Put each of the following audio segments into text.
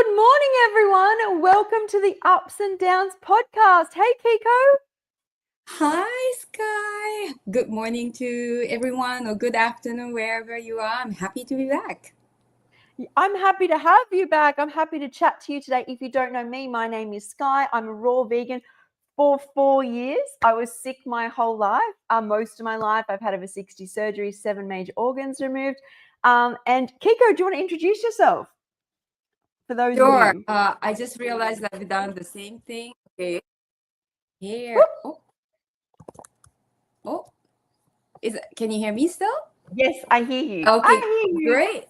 Good morning, everyone. Welcome to the Ups and Downs podcast. Hey, Kiko. Hi, Skye. Good morning to everyone, or good afternoon, wherever you are. I'm happy to be back. I'm happy to have you back. I'm happy to chat to you today. If you don't know me, my name is Skye. I'm a raw vegan for 4 years. I was sick my whole life. Most of my life, I've had over 60 surgeries, 7 major organs removed. And Kiko, do you want to introduce yourself for those Sure. new? I just realized that I've done the same thing. Okay. Here. Whoop. Oh, can you hear me still? Yes, I hear you. Okay, I hear you. great.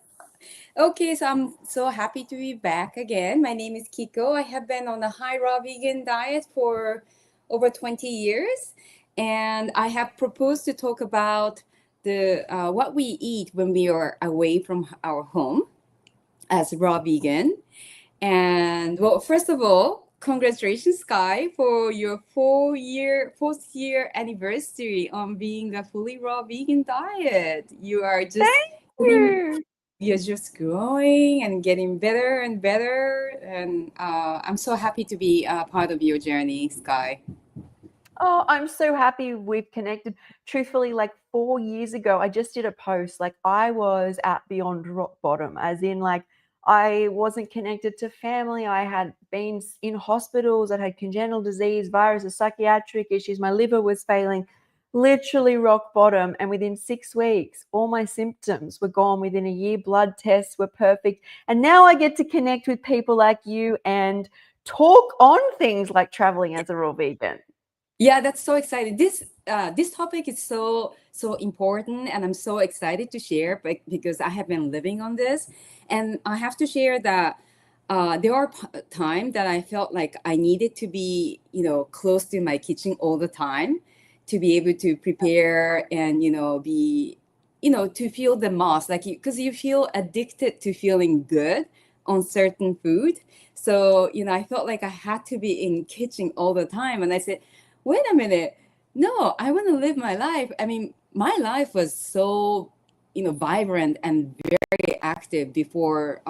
Okay, so I'm so happy to be back again. My name is Kiko. I have been on a high raw vegan diet for over 20 years, and I have proposed to talk about the what we eat when we are away from our home as raw vegan. And well, first of all, congratulations, Skye, for your fourth year anniversary on being a fully raw vegan diet. You are just Thank getting, you. you're just growing and getting better and better. And I'm so happy to be a part of your journey, Skye. Oh, I'm so happy we've connected. Truthfully, like 4 years ago, I just did a post. Like I was at beyond rock bottom, as in like I wasn't connected to family. I had been in hospitals. I had congenital disease, viruses, psychiatric issues. My liver was failing, literally rock bottom. And within 6 weeks, all my symptoms were gone. Within a year, blood tests were perfect. And now I get to connect with people like you and talk on things like traveling as a raw vegan. Yeah, that's so exciting. This topic is so important, and I'm so excited to share because I have been living on this, and I have to share that there are times that I felt like I needed to be, close to my kitchen all the time to be able to prepare and be, to feel the most like because you feel addicted to feeling good on certain food. So I felt like I had to be in kitchen all the time, and I said, wait a minute. No, I want to live my life. I mean, my life was so, vibrant and very active before,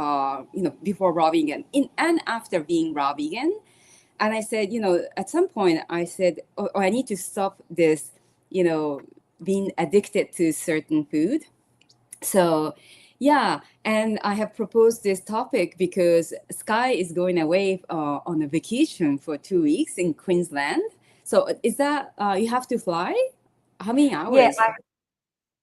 before raw vegan and after being raw vegan. And I said, at some point I said, oh, I need to stop this, you know, being addicted to certain food. So, yeah, and I have proposed this topic because Skye is going away on a vacation for 2 weeks in Queensland. So, is that you have to fly? How many Yeah, hours?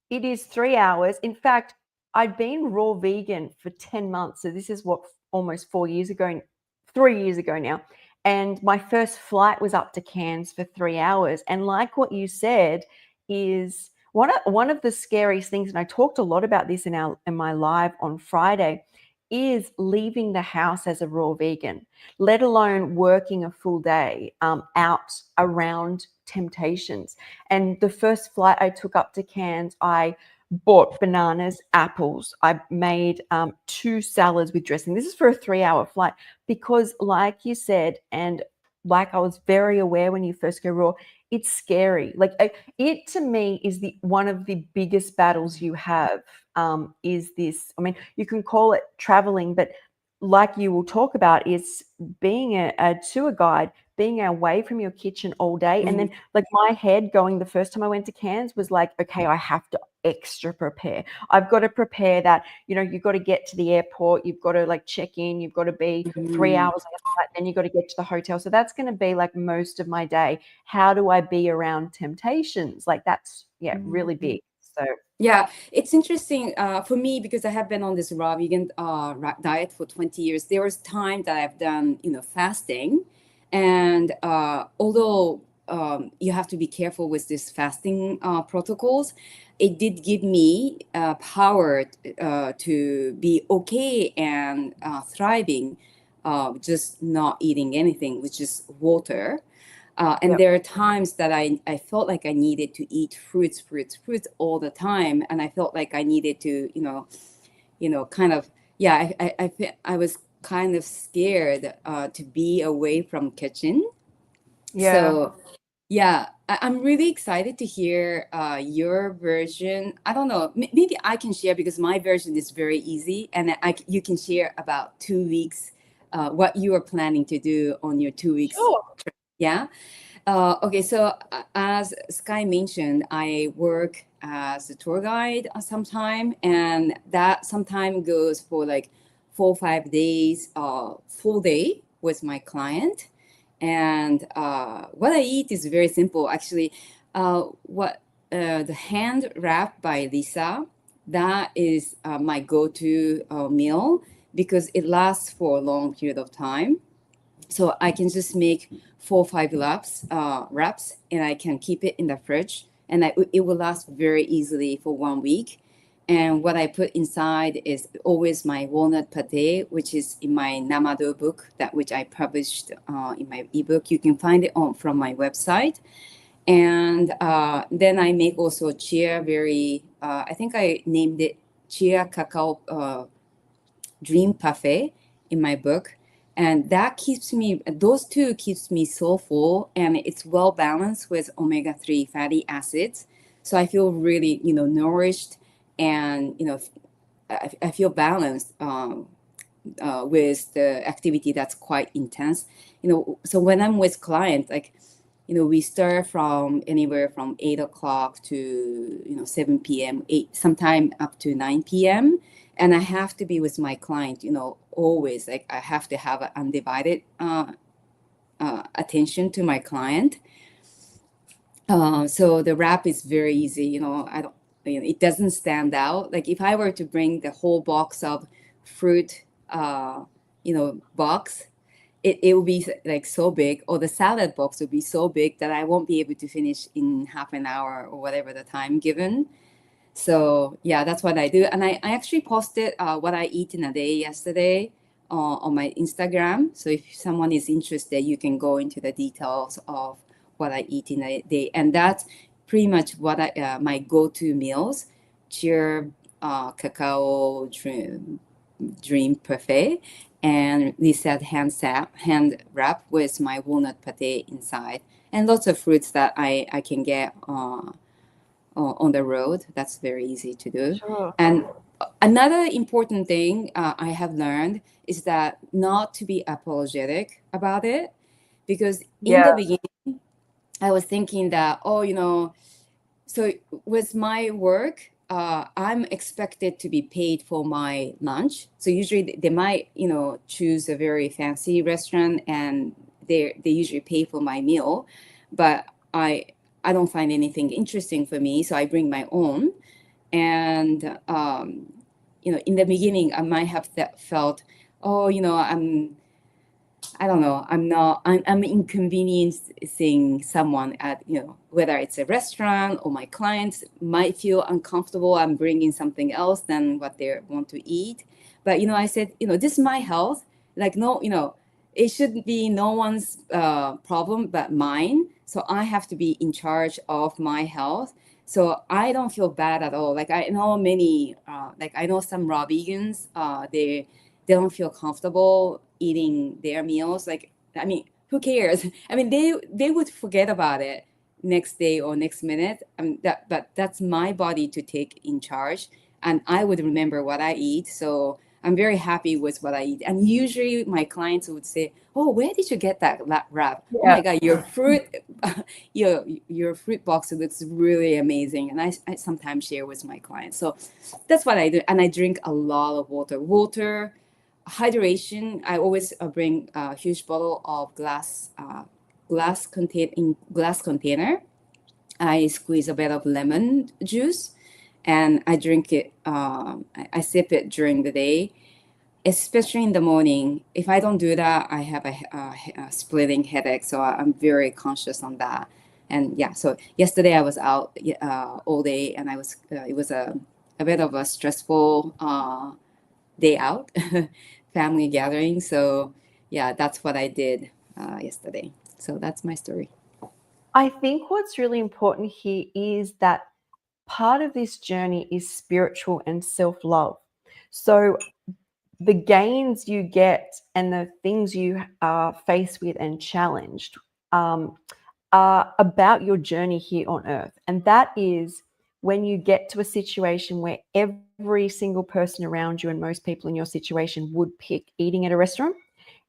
it is 3 hours. In fact, I'd been raw vegan for 10 months. So this is what almost 4 years ago, 3 years ago now. And my first flight was up to Cairns for 3 hours. And like what you said, is one of the scariest things, and I talked a lot about this in my live on Friday, is leaving the house as a raw vegan, let alone working a full day out around temptations. And the first flight I took up to Cairns, I bought bananas, apples. I made 2 salads with dressing. This is for a 3 hour flight because, like you said, and like I was very aware when you first go raw, it's scary. Like it to me is the one of the biggest battles you have. Is this? I mean, you can call it traveling, but like you will talk about, is being a tour guide, being away from your kitchen all day. And Mhm. then like my head going the first time I went to Cairns was like, okay, I have to extra prepare. I've got to prepare that, you've got to get to the airport, you've got to like check in, you've got to be 3 hours on the flight, then you've got to get to the hotel. So that's going to be like most of my day. How do I be around temptations? Like that's, yeah, really Mhm. big. So Yeah, it's interesting for me because I have been on this raw vegan diet for 20 years. There was time that I've done, fasting. And although you have to be careful with this fasting protocols, it did give me power to be okay and thriving, just not eating anything, which is water. And yeah. there are times that I felt like I needed to eat fruits all the time. And I felt like I needed to, kind of, yeah, I was kind of scared to be away from kitchen. Yeah. So, yeah, I'm really excited to hear your version. I don't know, maybe I can share because my version is very easy and you can share about 2 weeks what you are planning to do on your 2 weeks. Sure. Yeah. Okay, so as Skye mentioned, I work as a tour guide sometime, and that sometime goes for like 4 or 5 days, full day with my client. And what I eat is very simple, actually. What the hand wrap by Lisa, that is my go-to meal because it lasts for a long period of time. So I can just make 4 or 5 wraps, and I can keep it in the fridge, and it will last very easily for 1 week. And what I put inside is always my walnut pate, which is in my Namado book, that which I published in my ebook. You can find it on from my website. And then I make also chia I think I named it chia cacao dream parfait in my book, and that keeps me, those two keeps me so full, and it's well balanced with omega-3 fatty acids, so I feel really nourished, and I feel balanced with the activity that's quite intense. So when I'm with clients, like we start from anywhere from 8 o'clock to 7 p.m., 8, sometime up to 9 p.m. And I have to be with my client, always. Like I have to have an undivided attention to my client. So the wrap is very easy. I don't. It doesn't stand out. Like if I were to bring the whole box of fruit, box, it will be like so big, or the salad box will be so big that I won't be able to finish in half an hour or whatever the time given. So yeah, that's what I do. And I actually posted what I eat in a day yesterday on my Instagram. So if someone is interested, you can go into the details of what I eat in a day. And that's pretty much what my go-to meals: cheer, cacao dream parfait, and Lisa hand wrap with my walnut pate inside, and lots of fruits that I can get on the road. That's very easy to do. Sure. And another important thing I have learned is that not to be apologetic about it, because in Yeah. the beginning I was thinking that, so with my work, I'm expected to be paid for my lunch. So usually they might, choose a very fancy restaurant, and they usually pay for my meal, but I don't find anything interesting for me, so I bring my own. And in the beginning, I might have felt, oh, I don't know, I'm inconveniencing someone at, whether it's a restaurant, or my clients might feel uncomfortable. I'm bringing something else than what they want to eat. But, I said, this is my health. Like, no, it should be no one's problem but mine. So I have to be in charge of my health. So I don't feel bad at all. Like I know I know some raw vegans, they don't feel comfortable eating their meals. Like, I mean, who cares? I mean, they would forget about it next day or next minute. But that's my body to take in charge, and I would remember what I eat. So I'm very happy with what I eat. And usually my clients would say, "Oh, where did you get that wrap? Oh my God, your fruit, your fruit box looks really amazing." And I sometimes share with my clients. So that's what I do. And I drink a lot of water. Hydration, I always bring a huge bottle of glass container. I squeeze a bit of lemon juice, and I drink it. I sip it during the day, especially in the morning. If I don't do that, I have a splitting headache. So I'm very conscious on that. And yeah, so yesterday I was out all day, and it was a bit of a stressful day out, family gathering. So yeah, that's what I did yesterday. So that's my story. I think what's really important here is that part of this journey is spiritual and self-love. So the gains you get and the things you are faced with and challenged are about your journey here on earth. And that is when you get to a situation where every single person around you and most people in your situation would pick eating at a restaurant.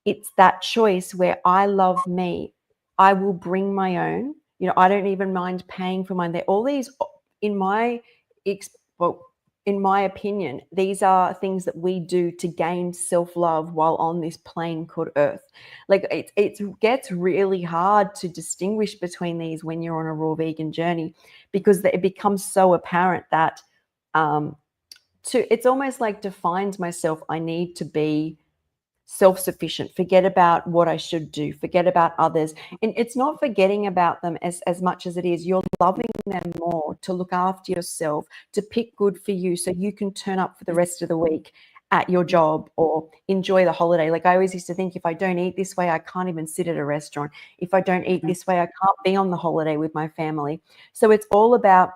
it's that choice where I love me. I will bring my own. I don't even mind paying for mine. They're all these, in my well, in my opinion, these are things that we do to gain self-love while on this plane called Earth. Like it gets really hard to distinguish between these when you're on a raw vegan journey, because it becomes so apparent that it's almost like to find myself, I need to be self-sufficient, forget about what I should do, forget about others. And it's not forgetting about them as much as it is you're loving them more, to look after yourself, to pick good for you so you can turn up for the rest of the week at your job or enjoy the holiday. Like I always used to think, if I don't eat this way, I can't even sit at a restaurant. If I don't eat this way, I can't be on the holiday with my family. So it's all about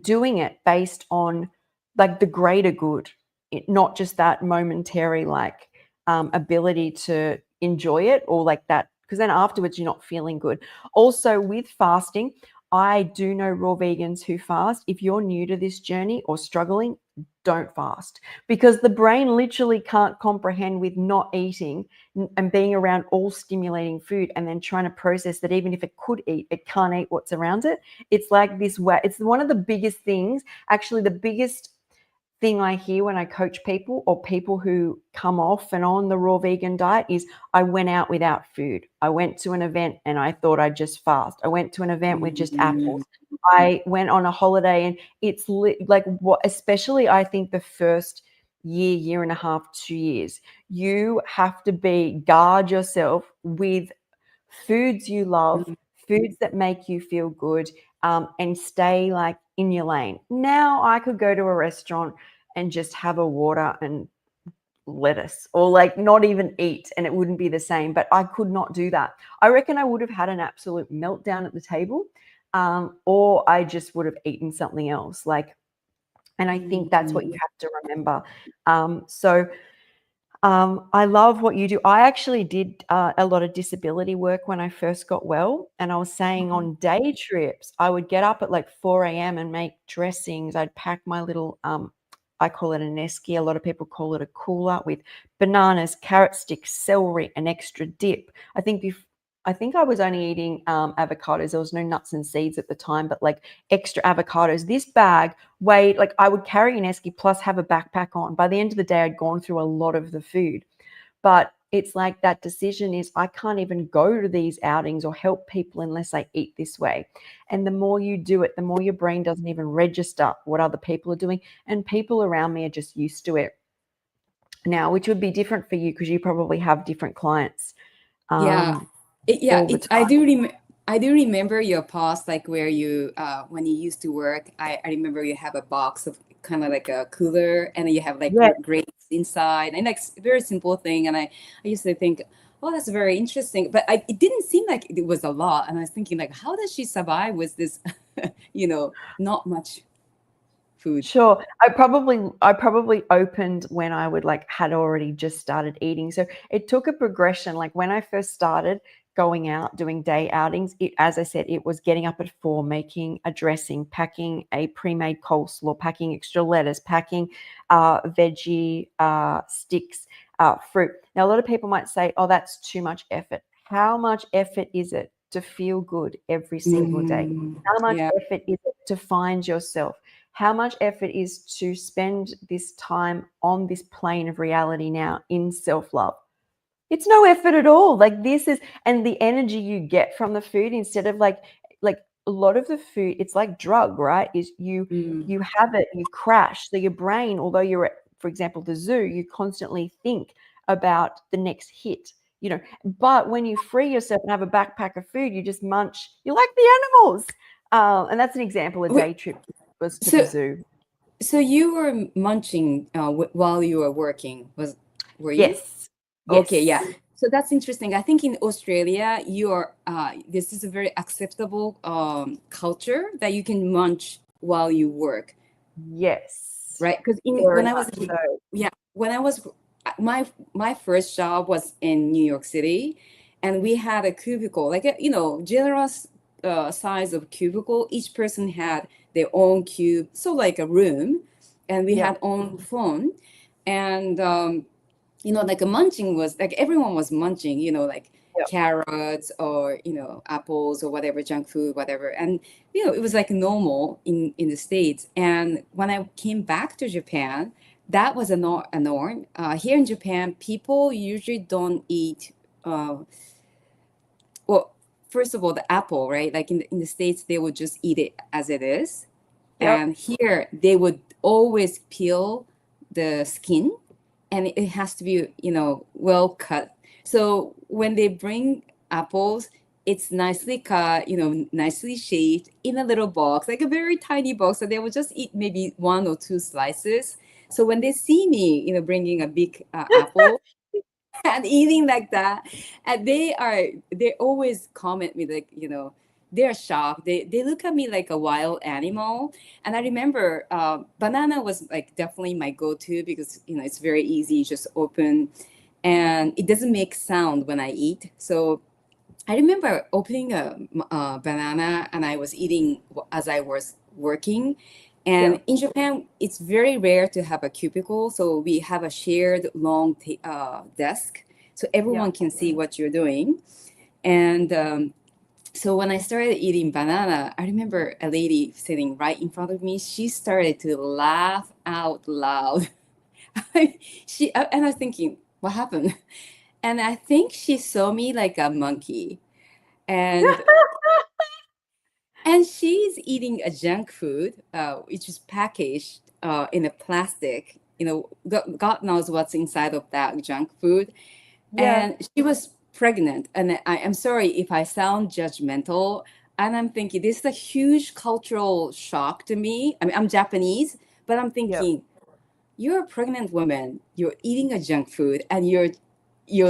doing it based on like the greater good, not just that momentary ability to enjoy it, or like that, because then afterwards you're not feeling good. Also with fasting, I do know raw vegans who fast. If you're new to this journey or struggling, don't fast, because the brain literally can't comprehend with not eating and being around all stimulating food and then trying to process that even if it could eat, it can't eat what's around it. It's like this way. It's one of the biggest things, actually the biggest thing I hear when I coach people or people who come off and on the raw vegan diet is, I went out without food. I went to an event and I thought I'd just fast. I went to an event with just apples. I went on a holiday, and it's like what, especially I think the first year and a half, 2 years, you have to guard yourself with foods you love, foods that make you feel good, and stay like in your lane. Now I could go to a restaurant and just have a water and lettuce, or like not even eat, and it wouldn't be the same. But I could not do that. I reckon I would have had an absolute meltdown at the table, or I just would have eaten something else. And I think that's what you have to remember. I love what you do. I actually did a lot of disability work when I first got well. And I was saying on day trips, I would get up at like 4 a.m. and make dressings. I'd pack my little, I call it an esky. A lot of people call it a cooler, with bananas, carrot sticks, celery, and extra dip. I think I was only eating avocados. There was no nuts and seeds at the time, but like extra avocados. This bag weighed, like I would carry an esky plus have a backpack on. By the end of the day, I'd gone through a lot of the food. But it's like that decision is, I can't even go to these outings or help people unless I eat this way. And the more you do it, the more your brain doesn't even register what other people are doing. And people around me are just used to it now, which would be different for you because you probably have different clients. Yeah, All the I time. I do remember your past, like where you when you used to work. I remember you have a box of kind of like a cooler, and then you have like Yeah. grapes inside, and like very simple thing. And I used to think, oh, that's very interesting, but it didn't seem like it was a lot. And I was thinking, like, how does she survive with this, not much food? Sure. I probably opened when I would had already just started eating. So it took a progression. Like when I first started going out, doing day outings, as I said, it was getting up at 4, making a dressing, packing a pre-made coleslaw, packing extra lettuce, packing veggie sticks, fruit. Now, a lot of people might say, oh, that's too much effort. How much effort is it to feel good every single day? How much Yeah. effort is it to find yourself? How much effort is to spend this time on this plane of reality now in self-love? It's no effort at all. Like this is, and the energy you get from the food, instead of like a lot of the food, it's like drug, right? Is you have it, you crash. So your brain, although you're at, for example, the zoo, you constantly think about the next hit, but when you free yourself and have a backpack of food, you just munch. You're like the animals. And that's an example. A day Wait, trip was to the so zoo. so you were munching while you were working, were you? Yes. Okay, yeah. Yes. So that's interesting. I think in Australia, this is a very acceptable culture that you can munch while you work, Yes. right? Because Very when I was much so. yeah, when I was my first job was in New York City, and we had a cubicle, like a generous size of cubicle. Each person had their own cube, so like a room, and we Yeah. had own phone, and like a munching was like everyone was munching, like Yep. carrots or apples or whatever, junk food, whatever. And it was like normal in the States. And when I came back to Japan, that was a norm. Here in Japan, people usually don't eat, uh, well, first of all, the apple, right? Like in the States, they would just eat it as it is. Yep. And here they would always peel the skin, and it has to be, well cut. So when they bring apples, it's nicely cut, nicely shaped in a little box, like a very tiny box. So they will just eat maybe one or two slices. So when they see me, bringing a big apple, and eating like that, and they always comment me like, they're shocked. They look at me like a wild animal. And I remember banana was like definitely my go-to because it's very easy. You just open, and it doesn't make sound when I eat. So I remember opening a banana, and I was eating as I was working. And Yep. in Japan, it's very rare to have a cubicle, so we have a shared long desk, so everyone Yep. can see what you're doing. And so when I started eating banana, I remember a lady sitting right in front of me. She started to laugh out loud. And I was thinking, what happened? And I think she saw me like a monkey. And she's eating a junk food, which is packaged in a plastic. God knows what's inside of that junk food. Yeah. And she was pregnant. And I am sorry if I sound judgmental. And I'm thinking this is a huge cultural shock to me. I mean, I'm Japanese, but I'm Yep. thinking you're a pregnant woman, you're eating a junk food, and you're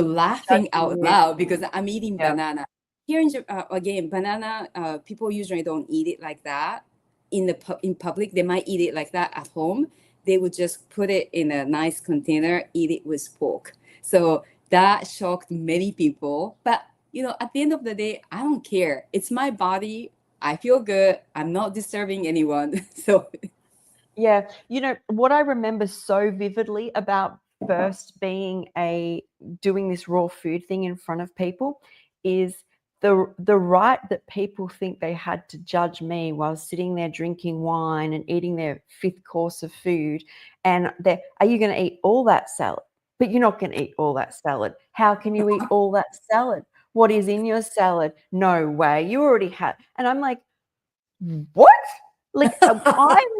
laughing Judging out me. loud because I'm eating Yep. banana. Here in again, banana, people usually don't eat it like that in public. They might eat it like that at home. They would just put it in a nice container, eat it with fork. So that shocked many people. But at the end of the day, I don't care. It's my body. I feel good. I'm not disturbing anyone. So Yeah. What I remember so vividly about first doing this raw food thing in front of people is the right that people think they had to judge me while sitting there drinking wine and eating their fifth course of food. And are you going to eat all that salad? But you're not going to eat all that salad. How can you eat all that salad? What is in your salad? No way. You already had. And I'm like, what? Like, I'm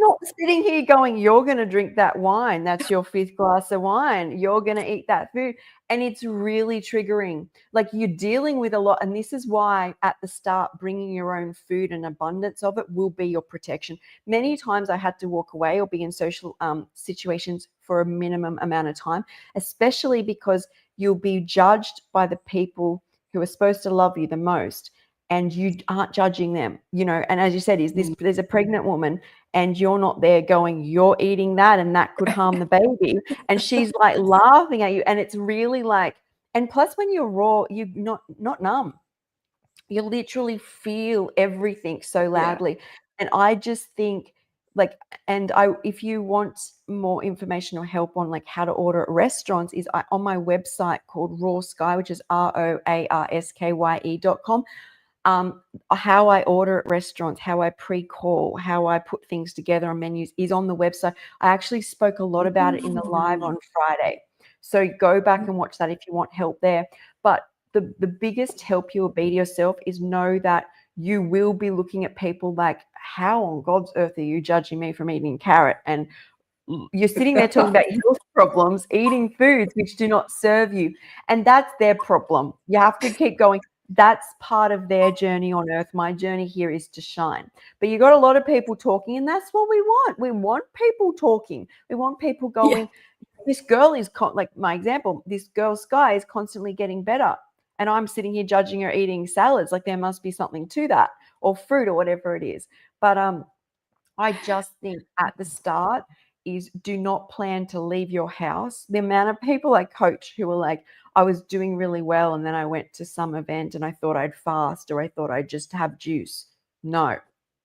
not sitting here going, you're going to drink that wine. That's your fifth glass of wine. You're going to eat that food. And it's really triggering. Like, you're dealing with a lot. And this is why at the start, bringing your own food and abundance of it will be your protection. Many times I had to walk away or be in social situations for a minimum amount of time, especially because you'll be judged by the people who are supposed to love you the most, and you aren't judging them, and as you said, there's a pregnant woman and you're not there going, you're eating that and that could harm the baby, and she's like laughing at you, and it's really like, and plus when you're raw, you're not numb, you literally feel everything so yeah. loudly. And I just think, like, and I if you want more information or help on like how to order at restaurants, is on my website called Raw Skye, which is ROARSKYE.com. How I order at restaurants, how I pre-call, how I put things together on menus is on the website. I actually spoke a lot about it in the live on Friday. So go back and watch that if you want help there. But the biggest help you will be to yourself is know that you will be looking at people like, how on God's earth are you judging me from eating carrot? And you're sitting there talking about health problems, eating foods which do not serve you. And that's their problem. You have to keep going. That's part of their journey on earth. My journey here is to shine. But you got a lot of people talking, and that's what we want. We want people talking. We want people Yeah. going, this girl is like my example, this girl Skye is constantly getting better. And I'm sitting here judging her eating salads. Like, there must be something to that, or fruit, or whatever it is. But I just think at the start is, do not plan to leave your house. The amount of people I coach who are like, I was doing really well and then I went to some event and I thought I'd fast, or I thought I'd just have juice. No,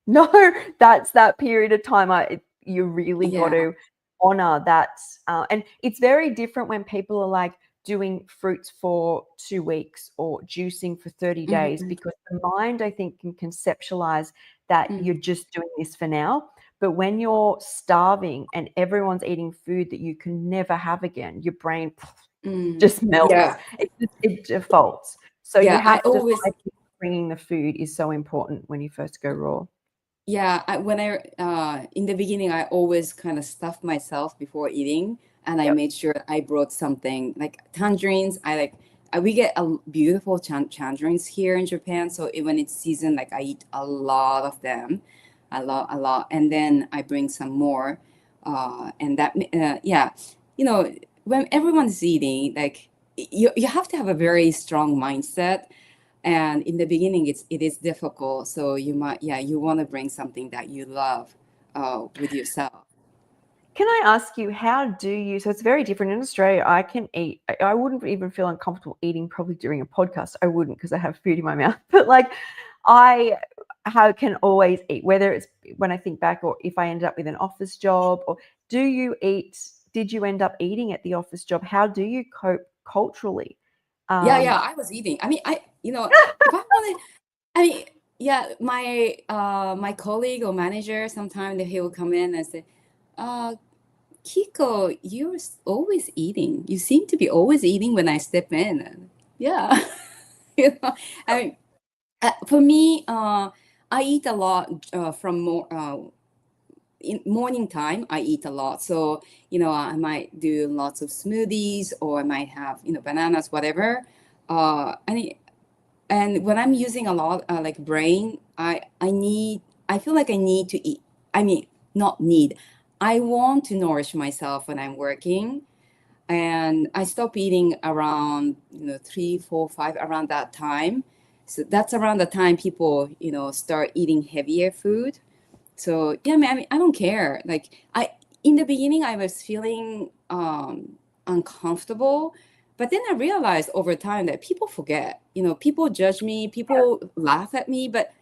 no, that's that period of time. You really got Yeah. to. honor that. And it's very different when people are like doing fruits for 2 weeks or juicing for 30 days, Mm-hmm. because the mind, I think, can conceptualize that you're just doing this for now. But when you're starving and everyone's eating food that you can never have again, your brain Mm. just melts. Yeah, It defaults. So you yeah. I have to always, like bringing the food is so important when you first go raw. yeah. When I in the beginning, I always kind of stuffed myself before eating, and I Yep. made sure I brought something like tangerines. I like we get a beautiful tangerines here in Japan, so when it's season, like I eat a lot of them, a lot, and then I bring some more, and that yeah, you know, when everyone's eating, like you have to have a very strong mindset, and in the beginning it is difficult, so you might, yeah, you want to bring something that you love with yourself. Can I ask you, how do you, so it's very different in Australia. I can eat, I wouldn't even feel uncomfortable eating probably during a podcast. I wouldn't, because I have food in my mouth. But like I how can always eat, whether it's when I think back or if I ended up with an office job, or did you end up eating at the office job? How do you cope culturally? Yeah, yeah, Um, I was eating. I mean, if I wanted, I mean, yeah, my colleague or manager, sometimes he will come in and say, uh Kiko, you're always eating. You seem to be always eating when I step in. And yeah. I mean, for me, I eat a lot from more in morning time. I eat a lot, so I might do lots of smoothies, or I might have bananas, whatever. And when I'm using a lot like brain, I feel like I need to eat. I mean, not need. I want to nourish myself when I'm working, and I stop eating around 3, 4, 5, around that time. So that's around the time people start eating heavier food. So yeah, I mean, I don't care. Like I in the beginning, I was feeling uncomfortable, but then I realized over time that people forget. People judge me, people laugh at me, but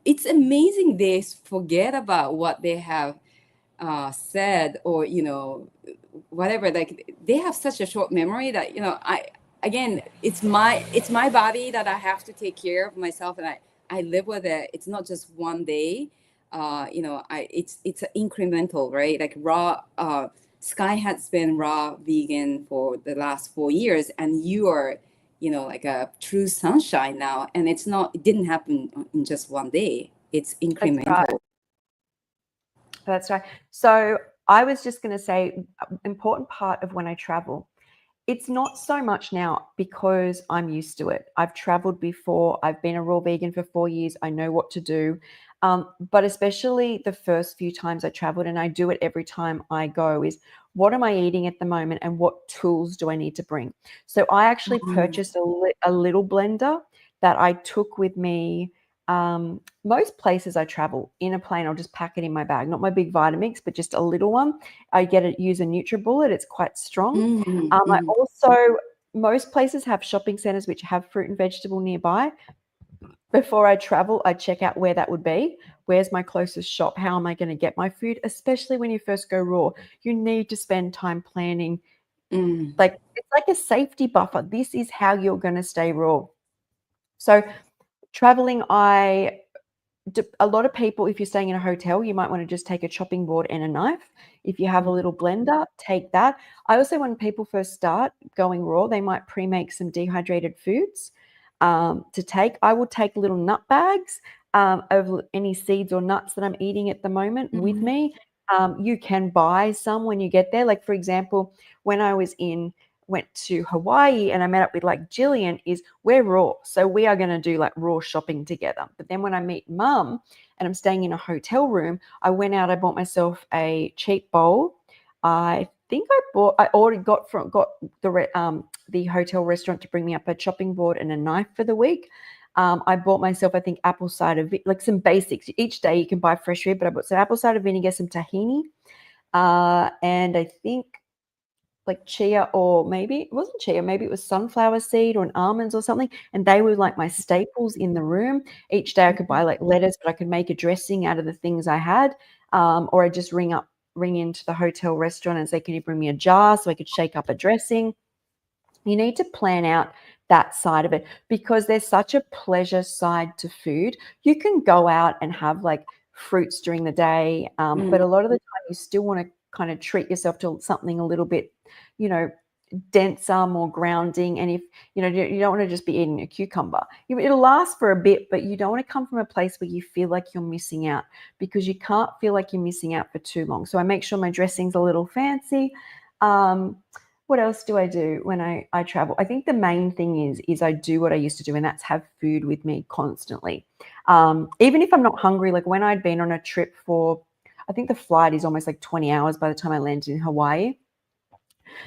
it's amazing they forget about what they have said, or whatever. Like they have such a short memory that I again, it's my body that I have to take care of myself, and I live with it. It's not just one day. It's incremental, right? Like raw. Skye has been raw vegan for the last 4 years, and you are like a true sunshine now, and it didn't happen in just one day. It's that's right. incremental. That's right. So I was just going to say, important part of when I travel, it's not so much now because I'm used to it. I've traveled before. I've been a raw vegan for 4 years. I know what to do. But especially the first few times I traveled, and I do it every time I go, is what am I eating at the moment and what tools do I need to bring? So I actually Mhm. purchased a little blender that I took with me. Most places I travel in a plane, I'll just pack it in my bag, not my big Vitamix, but just a little one. I use a NutriBullet. It's quite strong. Mhm, I mhm. also, most places have shopping centers which have fruit and vegetable nearby. Before I travel, I check out where that would be. Where's my closest shop? How am I going to get my food? Especially when you first go raw, you need to spend time planning. Mm, Like it's like a safety buffer. This is how you're going to stay raw. So traveling, a lot of people, if you're staying in a hotel, you might want to just take a chopping board and a knife. If you have a little blender, take that. I also, when people first start going raw, they might pre-make some dehydrated foods to take. I will take little nut bags of any seeds or nuts that I'm eating at the moment with mhm, me. You can buy some when you get there. Like, for example, when I went to Hawaii and I met up with like Jillian, is we're raw. So we are going to do like raw shopping together. But then when I meet mum and I'm staying in a hotel room, I bought myself a cheap bowl. I think I already got the hotel restaurant to bring me up a chopping board and a knife for the week. I bought myself, I think, apple cider, like some basics. Each day you can buy fresh food, but I bought some apple cider vinegar, some tahini, and I think like chia, or maybe it wasn't chia, maybe it was sunflower seed or an almonds or something. And they were like my staples in the room. Each day I could buy mhm, like lettuce, but I could make a dressing out of the things I had. Or I just ring up ring into the hotel restaurant and say, can you bring me a jar so I could shake up a dressing? You need to plan out that side of it because there's such a pleasure side to food. You can go out and have like fruits during the day, but a lot of the time you still want to kind of treat yourself to something a little bit, you know, denser, more grounding. And if you don't want to just be eating a cucumber, it'll last for a bit, but you don't want to come from a place where you feel like you're missing out, because you can't feel like you're missing out for too long. So I make sure my dressing's a little fancy. What else do I do when I travel? I think the main thing is I do what I used to do, and that's have food with me constantly. Even if I'm not hungry, like when I'd been on a trip for, I think the flight is almost like 20 hours by the time I landed in Hawaii.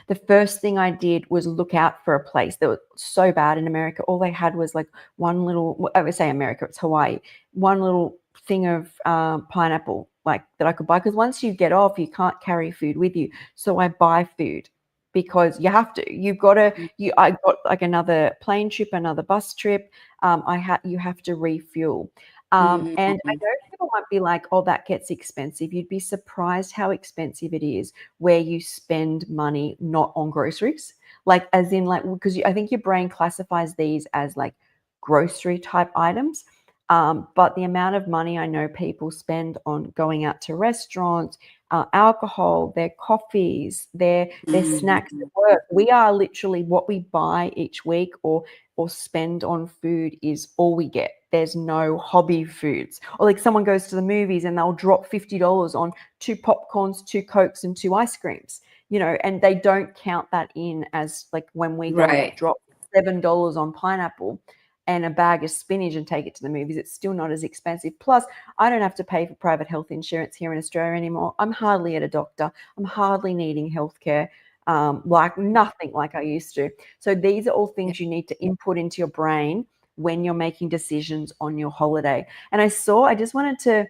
The first thing I did was look out for a place that was so bad in America. All they had was like one little, I would say America, it's Hawaii, one little thing of pineapple like that I could buy. Because once you get off, you can't carry food with you. So I buy food because you have to. You've got to. I got like another plane trip, another bus trip. You have to refuel. And I know people might be like, oh, that gets expensive. You'd be surprised how expensive it is where you spend money not on groceries. Like, as in, like, because I think your brain classifies these as like grocery type items. But the amount of money I know people spend on going out to restaurants, alcohol, their coffees, their snacks at work. We are literally what we buy each week or spend on food is all we get. There's no hobby foods. Or like someone goes to the movies and they'll drop $50 on 2 popcorns, 2 Cokes, and 2 ice creams, and they don't count that in as like when we go and Right. drop $7 on pineapple and a bag of spinach and take it to the movies. It's still not as expensive. Plus, I don't have to pay for private health insurance here in Australia anymore. I'm hardly at a doctor. I'm hardly needing healthcare. Like nothing like I used to. So these are all things you need to input into your brain when you're making decisions on your holiday. And I just wanted to,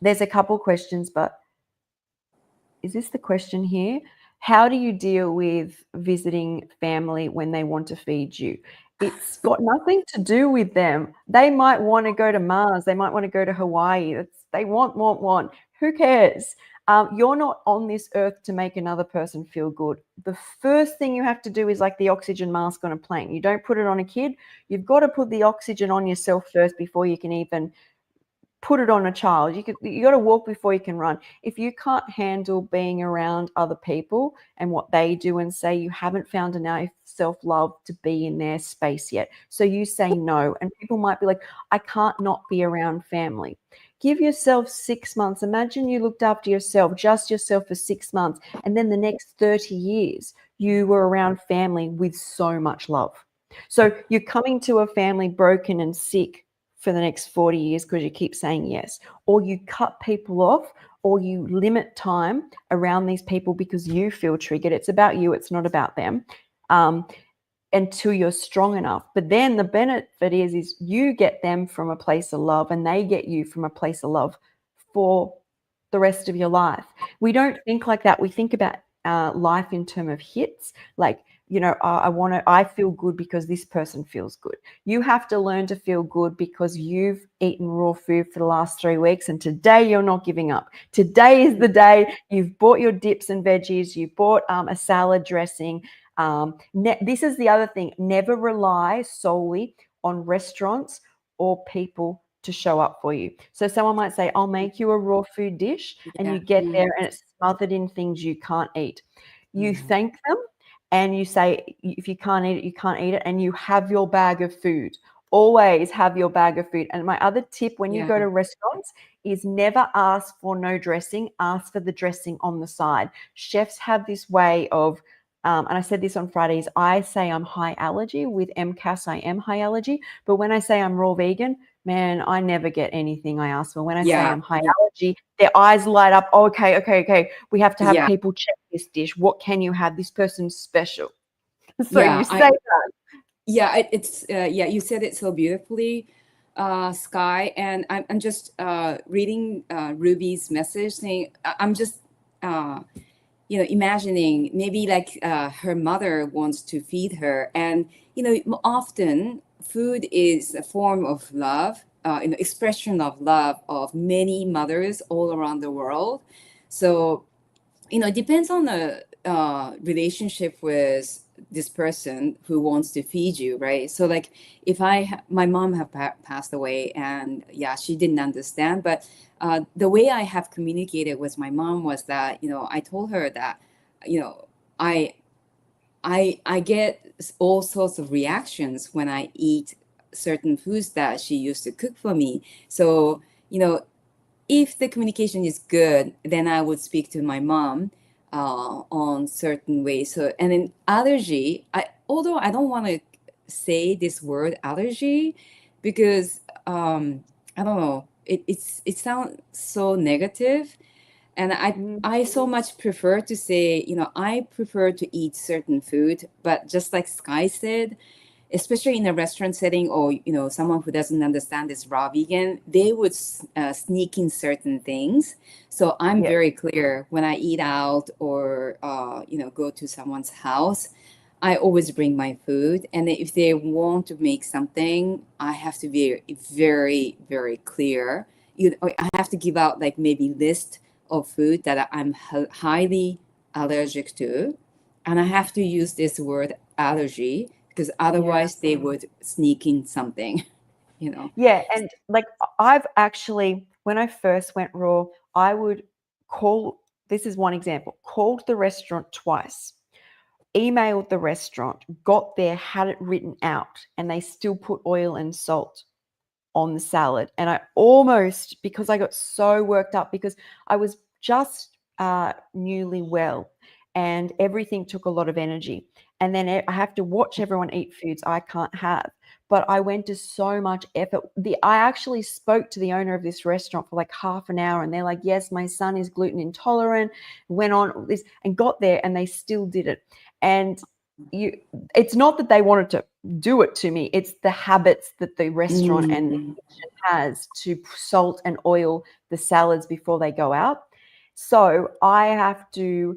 there's a couple questions, but is this the question here? How do you deal with visiting family when they want to feed you? It's got nothing to do with them. They might want to go to Mars. They might want to go to Hawaii. They want. Who cares? You're not on this earth to make another person feel good. The first thing you have to do is like the oxygen mask on a plane. You don't put it on a kid. You've got to put the oxygen on yourself first before you can even put it on a child. You got to walk before you can run. If you can't handle being around other people and what they do and say, you haven't found enough self-love to be in their space yet. So you say no. And people might be like, I can't not be around family. Give yourself 6 months. Imagine you looked after yourself, just yourself, for 6 months. And then the next 30 years, you were around family with so much love. So you're coming to a family broken and sick for the next 40 years because you keep saying yes, or you cut people off, or you limit time around these people because you feel triggered. It's about you. It's not about them. Until you're strong enough. But then the benefit is you get them from a place of love and they get you from a place of love for the rest of your life. We don't think like that. We think about life in terms of hits, like, I feel good because this person feels good. You have to learn to feel good because you've eaten raw food for the last 3 weeks, and today you're not giving up. Today is the day you've bought your dips and veggies, you bought a salad dressing. This is the other thing. Never rely solely on restaurants or people to show up for you. So someone might say, I'll make you a raw food dish, and you get there and it's smothered in things you can't eat. You thank them and you say, if you can't eat it, you can't eat it, and you have your bag of food. Always have your bag of food. And my other tip when you go to restaurants is never ask for no dressing, ask for the dressing on the side. Chefs have this way of, and I said this on Fridays, I say I'm high allergy. With MCAS, I am high allergy. But when I say I'm raw vegan, man, I never get anything I ask for. When I say I'm high allergy, their eyes light up. Oh, okay. We have to have people check this dish. What can you have? This person's special. So you say that. Yeah, you said it so beautifully, Skye. And I'm just reading Ruby's message saying, I'm just, imagining maybe like her mother wants to feed her. And, often food is a form of love, expression of love of many mothers all around the world. So, it depends on the relationship with this person who wants to feed you, right? So like if my mom have passed away, and yeah, she didn't understand, but the way I have communicated with my mom was that, I told her that, you know I I get all sorts of reactions when I eat certain foods that she used to cook for me. So, if the communication is good, then I would speak to my mom on certain ways. So, and in allergy, although I don't want to say this word allergy, because I don't know, it sounds so negative, and Mm, I so much prefer to say, I prefer to eat certain food, but just like Skye said, especially in a restaurant setting, or someone who doesn't understand this raw vegan, they would sneak in certain things. So I'm yeah. very clear when I eat out, or go to someone's house. I always bring my food, and if they want to make something, I have to be very, very clear. I have to give out like maybe list of food that I'm highly allergic to, and I have to use this word allergy, because Yeah. otherwise they would sneak in something, you know. Yeah. And like I've actually, when I first went raw, I would call, this is one example, called the restaurant twice, emailed the restaurant, got there, had it written out, and they still put oil and salt on the salad. And I almost, because I got so worked up, because I was just newly well and everything took a lot of energy. And then I have to watch everyone eat foods I can't have. But I went to so much effort. I actually spoke to the owner of this restaurant for like half an hour, and they're like, yes, my son is gluten intolerant. Went on this and got there, and they still did it. And it's not that they wanted to do it to me, it's the habits that the restaurant and the Mm, kitchen has to salt and oil the salads before they go out. So I have to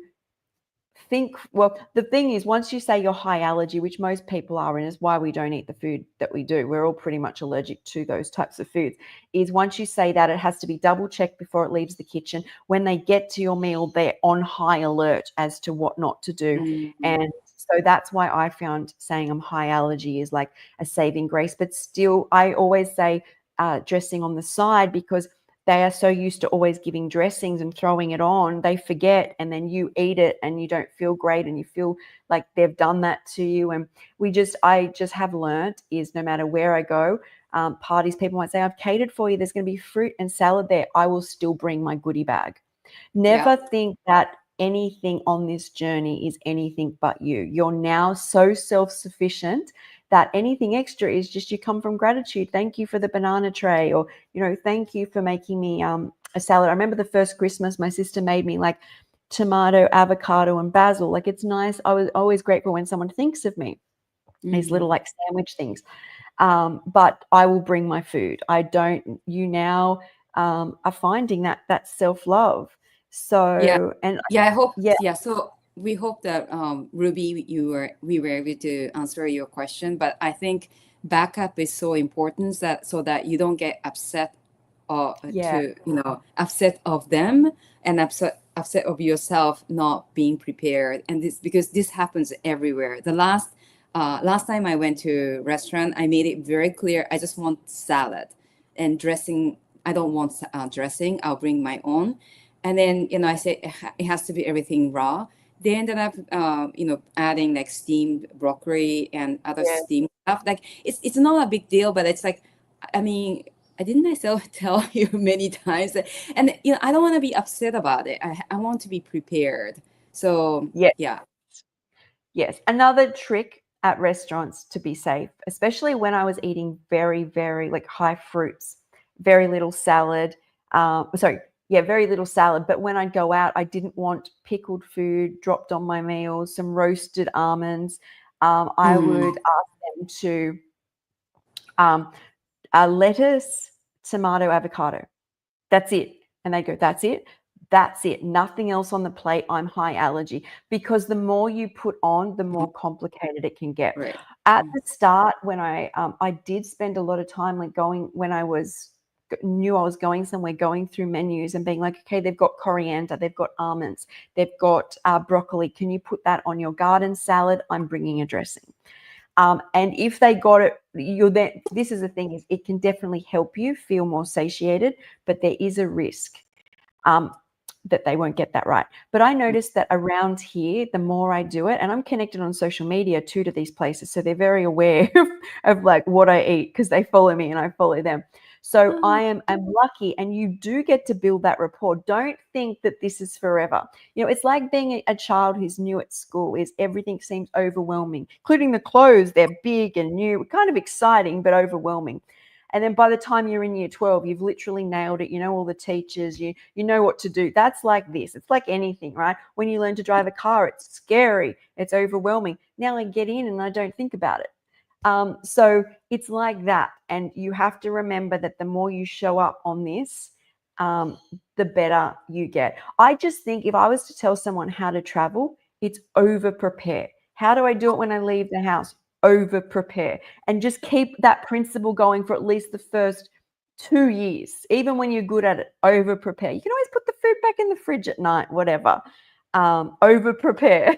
think, well, the thing is, once you say you're high allergy, which most people are, and is why we don't eat the food that we do, we're all pretty much allergic to those types of foods, is once you say that, it has to be double checked before it leaves the kitchen. When they get to your meal, they're on high alert as to what not to do. mm, And so that's why I found saying I'm high allergy is like a saving grace. But still, I always say dressing on the side, because they are so used to always giving dressings and throwing it on, they forget, and then you eat it and you don't feel great, and you feel like they've done that to you. And I just have learned is no matter where I go, parties, people might say, I've catered for you, there's going to be fruit and salad there, I will still bring my goodie bag. yeah, Never think that anything on this journey is anything but you. You're now so self-sufficient that anything extra is just you come from gratitude. Thank you for the banana tray, or thank you for making me a salad. I remember the first Christmas my sister made me like tomato, avocado, and basil. Like, it's nice. I was always grateful when someone thinks of me. These little mm, like sandwich things. But I will bring my food. I don't. You now are finding that self-love. yeah, So, and yeah. I hope, yeah, yeah. So we hope that Ruby, we were able to answer your question. But I think backup is so important, that so that you don't get upset, or yeah, to upset of them, and upset of yourself not being prepared. And this, because this happens everywhere. The last time I went to restaurant, I made it very clear I just want salad and dressing. I don't want dressing. I'll bring my own. And then I said it has to be everything raw. They ended up adding like steamed broccoli and other yeah. steamed stuff. Like it's not a big deal, but it's like, I mean, I didn't myself tell you many times that, and I don't want to be upset about it. I want to be prepared. So Yeah. yeah. Yes. Another trick at restaurants to be safe, especially when I was eating very, very like high fruits, very little salad. Sorry, yeah, very little salad. But when I'd go out, I didn't want pickled food dropped on my meals, some roasted almonds. I Mm, would ask them to um, lettuce, tomato, avocado. That's it. And they go, that's it. That's it. Nothing else on the plate. I'm high allergy. Because the more you put on, the more complicated it can get. right. At the start, when I did spend a lot of time like going when I was knew I was going somewhere, going through menus and being like, okay, they've got coriander, they've got almonds, they've got broccoli. Can you put that on your garden salad? I'm bringing a dressing. And if they got it, you're there. This is the thing, is it can definitely help you feel more satiated, but there is a risk that they won't get that right. But I noticed that around here, the more I do it, and I'm connected on social media too to these places, so they're very aware of like what I eat because they follow me and I follow them. So I'm lucky, and you do get to build that rapport. Don't think that this is forever. You know, it's like being a child who's new at school. Is everything seems overwhelming, including the clothes. They're big and new, kind of exciting but overwhelming. And then by the time you're in year 12, you've literally nailed it. You know all the teachers, you know what to do. That's like this. It's like anything, right? When you learn to drive a car, it's scary, it's overwhelming. Now I get in and I don't think about it. So it's like that. And you have to remember that the more you show up on this, the better you get. I just think if I was to tell someone how to travel, it's over prepare. How do I do it when I leave the house? Over prepare, and just keep that principle going for at least the first 2 years. Even when you're good at it, over prepare. You can always put the food back in the fridge at night, whatever. Over prepare.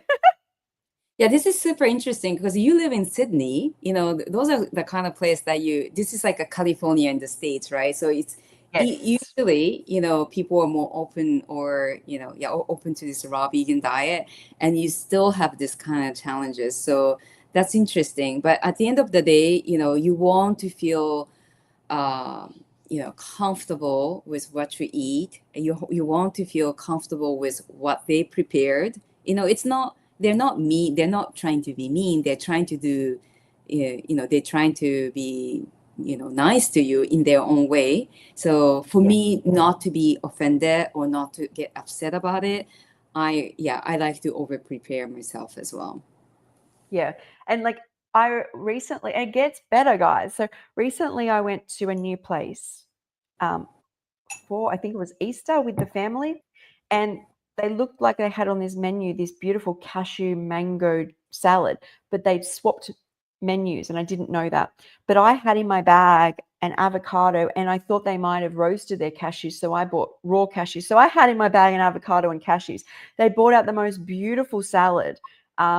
Yeah, this is super interesting because you live in Sydney. You know, those are the kind of place that this is like a California in the States, right? So it's Yes. usually, you know, people are more open or, you know, yeah, open to this raw vegan diet, and you still have this kind of challenges. So that's interesting. But at the end of the day, you know, you want to feel you know, comfortable with what you eat. You want to feel comfortable with what they prepared. You know, it's not, they're not mean. They're not trying to be mean. They're trying to do, you know, they're trying to be, you know, nice to you in their own way. So for Yeah. me, not to be offended or not to get upset about it, I like to over prepare myself as well. Yeah. And like I recently, and it gets better, guys. So recently I went to a new place for, I think it was Easter, with the family. And they looked like they had on this menu this beautiful cashew mango salad, but they'd swapped menus and I didn't know that. But I had in my bag an avocado and I thought they might have roasted their cashews. So I bought raw cashews. So I had in my bag an avocado and cashews. They brought out the most beautiful salad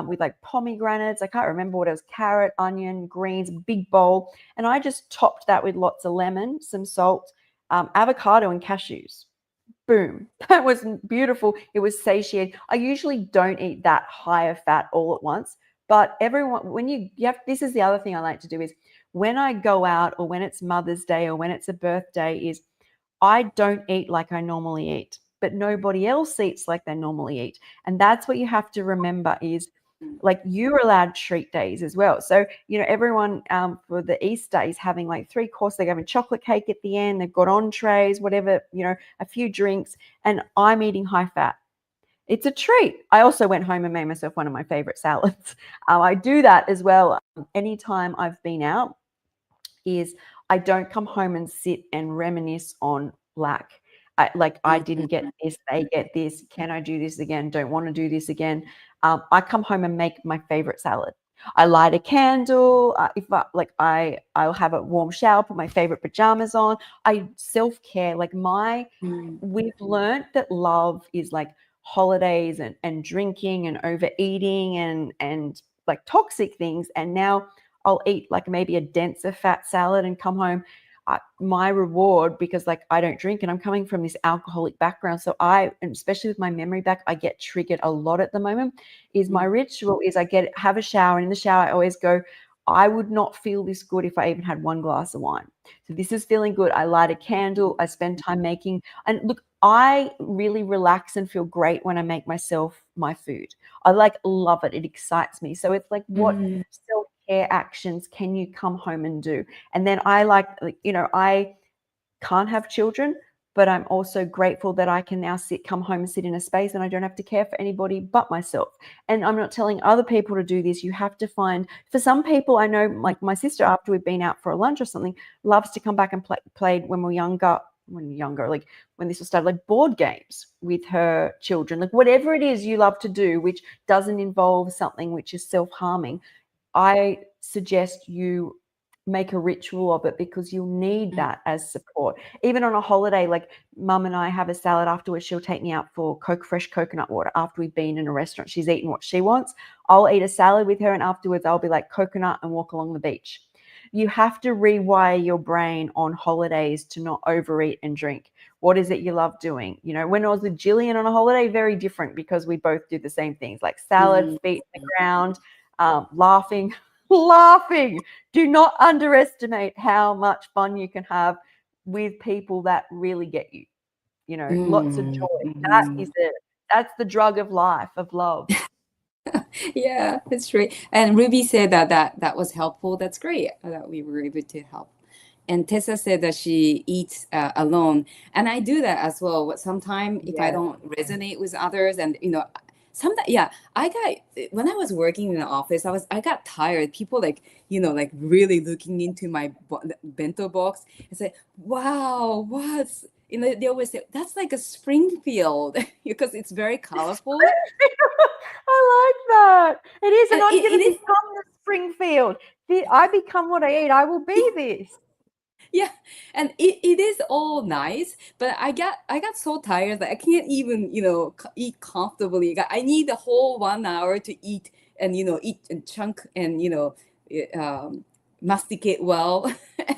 with like pomegranates. I can't remember what it was, carrot, onion, greens, big bowl. And I just topped that with lots of lemon, some salt, avocado and cashews. Boom. That was beautiful. It was satiating. I usually don't eat that higher fat all at once, but everyone, when you have, this is the other thing I like to do is when I go out or when it's Mother's Day or when it's a birthday is I don't eat like I normally eat, but nobody else eats like they normally eat. And that's what you have to remember is like you're allowed treat days as well. So, you know, everyone for the Easter is having like 3 course. They're having chocolate cake at the end. They've got entrees, whatever, you know, a few drinks. And I'm eating high fat. It's a treat. I also went home and made myself one of my favorite salads. I do that as well. Anytime I've been out is I don't come home and sit and reminisce on lack. I didn't get this, they get this. Can I do this again? Don't want to do this again. I come home and make my favorite salad. I light a candle. I'll have a warm shower, put my favorite pajamas on. I self care. We've learned that love is like holidays and drinking and overeating and like toxic things. And now I'll eat like maybe a denser fat salad and come home. My reward, because like I don't drink and I'm coming from this alcoholic background. So and especially with my memory back, I get triggered a lot at the moment. Is my ritual is have a shower. And in the shower, I always go, I would not feel this good if I even had 1 glass of wine. So this is feeling good. I light a candle. I spend time making, and look, I really relax and feel great when I make myself my food. I love it. It excites me. So it's like, what self-care actions can you come home and do? And then I can't have children, but I'm also grateful that I can now come home and sit in a space and I don't have to care for anybody but myself. And I'm not telling other people to do this. You have to find, for some people, I know, like my sister, after we've been out for a lunch or something, loves to come back and played when we're younger, like when this was started, like board games with her children, like whatever it is you love to do, which doesn't involve something which is self-harming. I suggest you make a ritual of it, because you'll need that as support. Even on a holiday, like mum and I have a salad afterwards. She'll take me out for fresh coconut water after we've been in a restaurant. She's eaten what she wants. I'll eat a salad with her, and afterwards I'll be like coconut and walk along the beach. You have to rewire your brain on holidays to not overeat and drink. What is it you love doing? You know, when I was with Jillian on a holiday, very different, because we both do the same things, like salad, feet in the ground, laughing, laughing. Do not underestimate how much fun you can have with people that really get you. You know, lots of joy. That is it. That's the drug of life, of love. Yeah, that's right. And Ruby said that was helpful. That's great that we were able to help. And Tessa said that she eats alone, and I do that as well. But sometimes if I Yeah. don't resonate with others, and sometimes I got when I was working in the office, I got tired. People like like really looking into my bento box and say, "Wow, what's." They always say that's like a Springfield because it's very colorful. I like that. It is, and And I'm it, going it to is, become the Springfield. I become what I eat. I will be this. yeah, and it is all nice, but I got so tired that I can't even eat comfortably. I need the whole 1 hour to eat, and eat and chunk, and masticate well.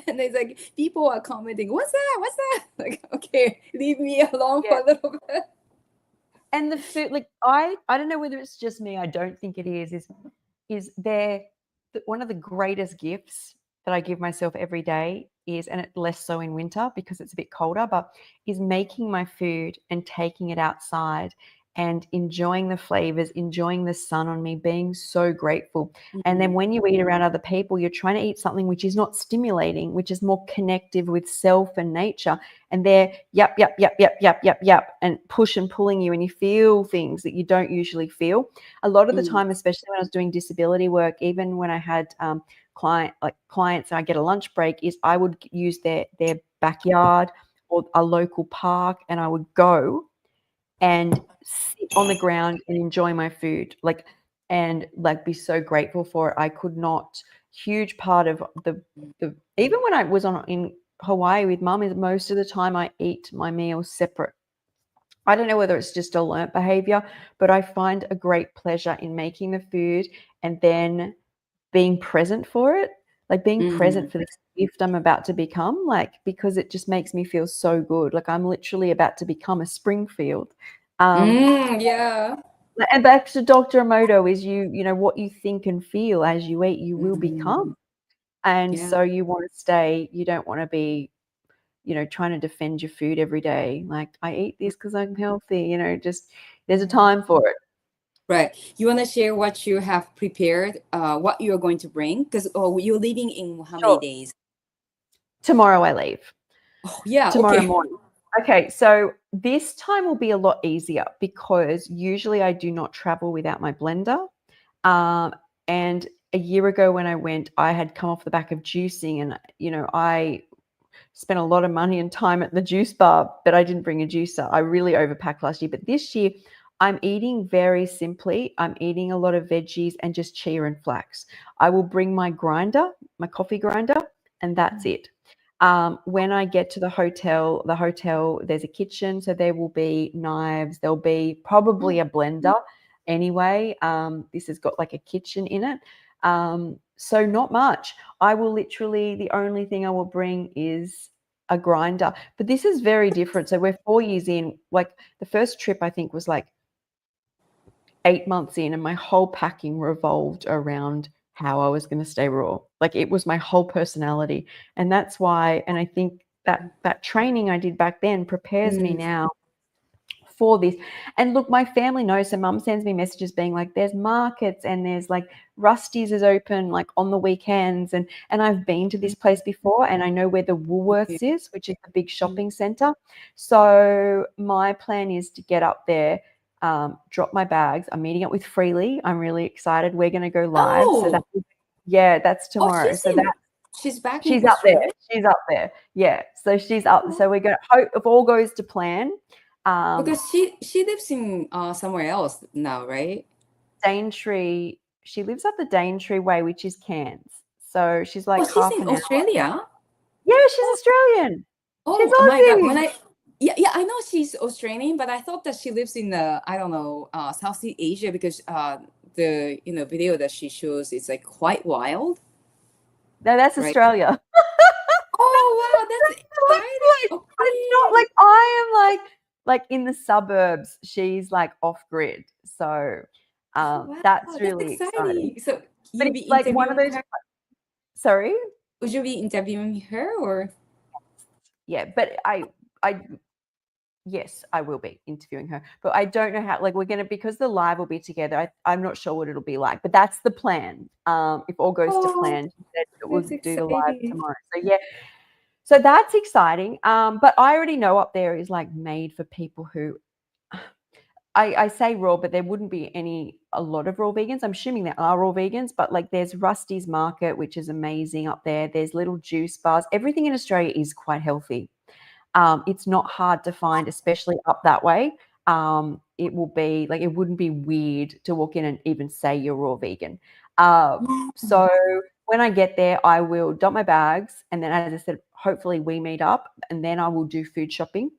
And it's like people are commenting, "What's that? What's that?" Like, okay, leave me alone Yeah. for a little bit. And the food, like I don't know whether it's just me. I don't think it is there. One of the greatest gifts that I give myself every day is, and it less so in winter because it's a bit colder, but is making my food and taking it outside and enjoying the flavors, enjoying the sun on me, being so grateful. And then when you eat around other people, you're trying to eat something which is not stimulating, which is more connective with self and nature. And they're yap, yap, yap, yap, yap, yap, yap, and push and pulling you, and you feel things that you don't usually feel. A lot of the Mm, time, especially when I was doing disability work, even when I had clients and I get a lunch break, is I would use their backyard or a local park, and I would go and sit on the ground and enjoy my food, and be so grateful for it. I could not. Huge part of the even when I was in Hawaii with mum, is most of the time I eat my meals separate. I don't know whether it's just a learnt behavior, but I find a great pleasure in making the food and then being present for it, like being present mm, for this gift I'm about to become, because it just makes me feel so good. Like I'm literally about to become a Springfield. Um, yeah. and back to Dr. Emoto, is what you think and feel as you eat, you will Mm, become. And yeah. so you want to stay, you don't want to be, trying to defend your food every day. Like, I eat this because I'm healthy, just there's a time for it. Right. You want to share what you have prepared, what you are going to bring? Because you're leaving in how many Sure. days? Tomorrow I leave. Oh, yeah. Tomorrow Okay. morning. Okay, so this time will be a lot easier because usually I do not travel without my blender. Um, and a year ago when I went, I had come off the back of juicing, and I spent a lot of money and time at the juice bar, but I didn't bring a juicer. I really overpacked last year. But this year, I'm eating very simply. I'm eating a lot of veggies and just chia and flax. I will bring my grinder, my coffee grinder, and that's it. When I get to the hotel, there's a kitchen, so there will be knives. There'll be probably a blender anyway. This has got like a kitchen in it. So not much. I will literally, the only thing I will bring is a grinder. But this is very different. So we're 4 years in. Like the first trip, I think, was like 8 months in, and my whole packing revolved around how I was going to stay raw. Like it was my whole personality. And that's why, and I think that training I did back then prepares me Mm, now for this. And look, my family knows. So mum sends me messages being like, there's markets and there's like Rusty's is open like on the weekends. And I've been to this place before, and I know where the okay. Woolworths is, which is the big shopping center. So my plan is to get up there, drop my bags. I'm meeting up with Freely. I'm really excited. We're going to go live. So Oh, that's oh, tomorrow. So that she's back in she's up there. Australia. She's up there. Yeah. So she's up. Oh, So we're going to hope, if all goes to plan, um, because she lives in somewhere else now, right? Daintree, she lives up the Daintree way, which is Cairns. So she's Oh, like she's half in an hour. Australia. Yeah, she's Australian. She's Oh my God. Aussie. Yeah, I know she's Australian, but I thought that she lives in I don't know, Southeast Asia because the video that she shows is like quite wild, No, that's right? Australia. Oh wow, that's exciting. But it's not like Okay. I am like in the suburbs. She's like off grid. So Oh wow, that's that's really exciting. exciting. So But you'll it's be like one of interviewing those, her? sorry? Would you be interviewing her or? Yeah, but yes, I will be interviewing her. But I don't know how, like we're gonna, because the live will be together, I'm not sure what it'll be like, but that's the plan. If all goes to Oh, plan, she said that we'll that's do the live exciting. tomorrow. So yeah, so that's exciting. But I already know up there is like made for people who I say raw, but there wouldn't be a lot of raw vegans. I'm assuming there are raw vegans, but like there's Rusty's Market, which is amazing up there. There's little juice bars. Everything in Australia is quite healthy. It's not hard to find, especially up that way. It will be like, it wouldn't be weird to walk in and even say you're raw vegan. So when I get there, I will dump my bags. And then, as I said, hopefully we meet up and then I will do food shopping.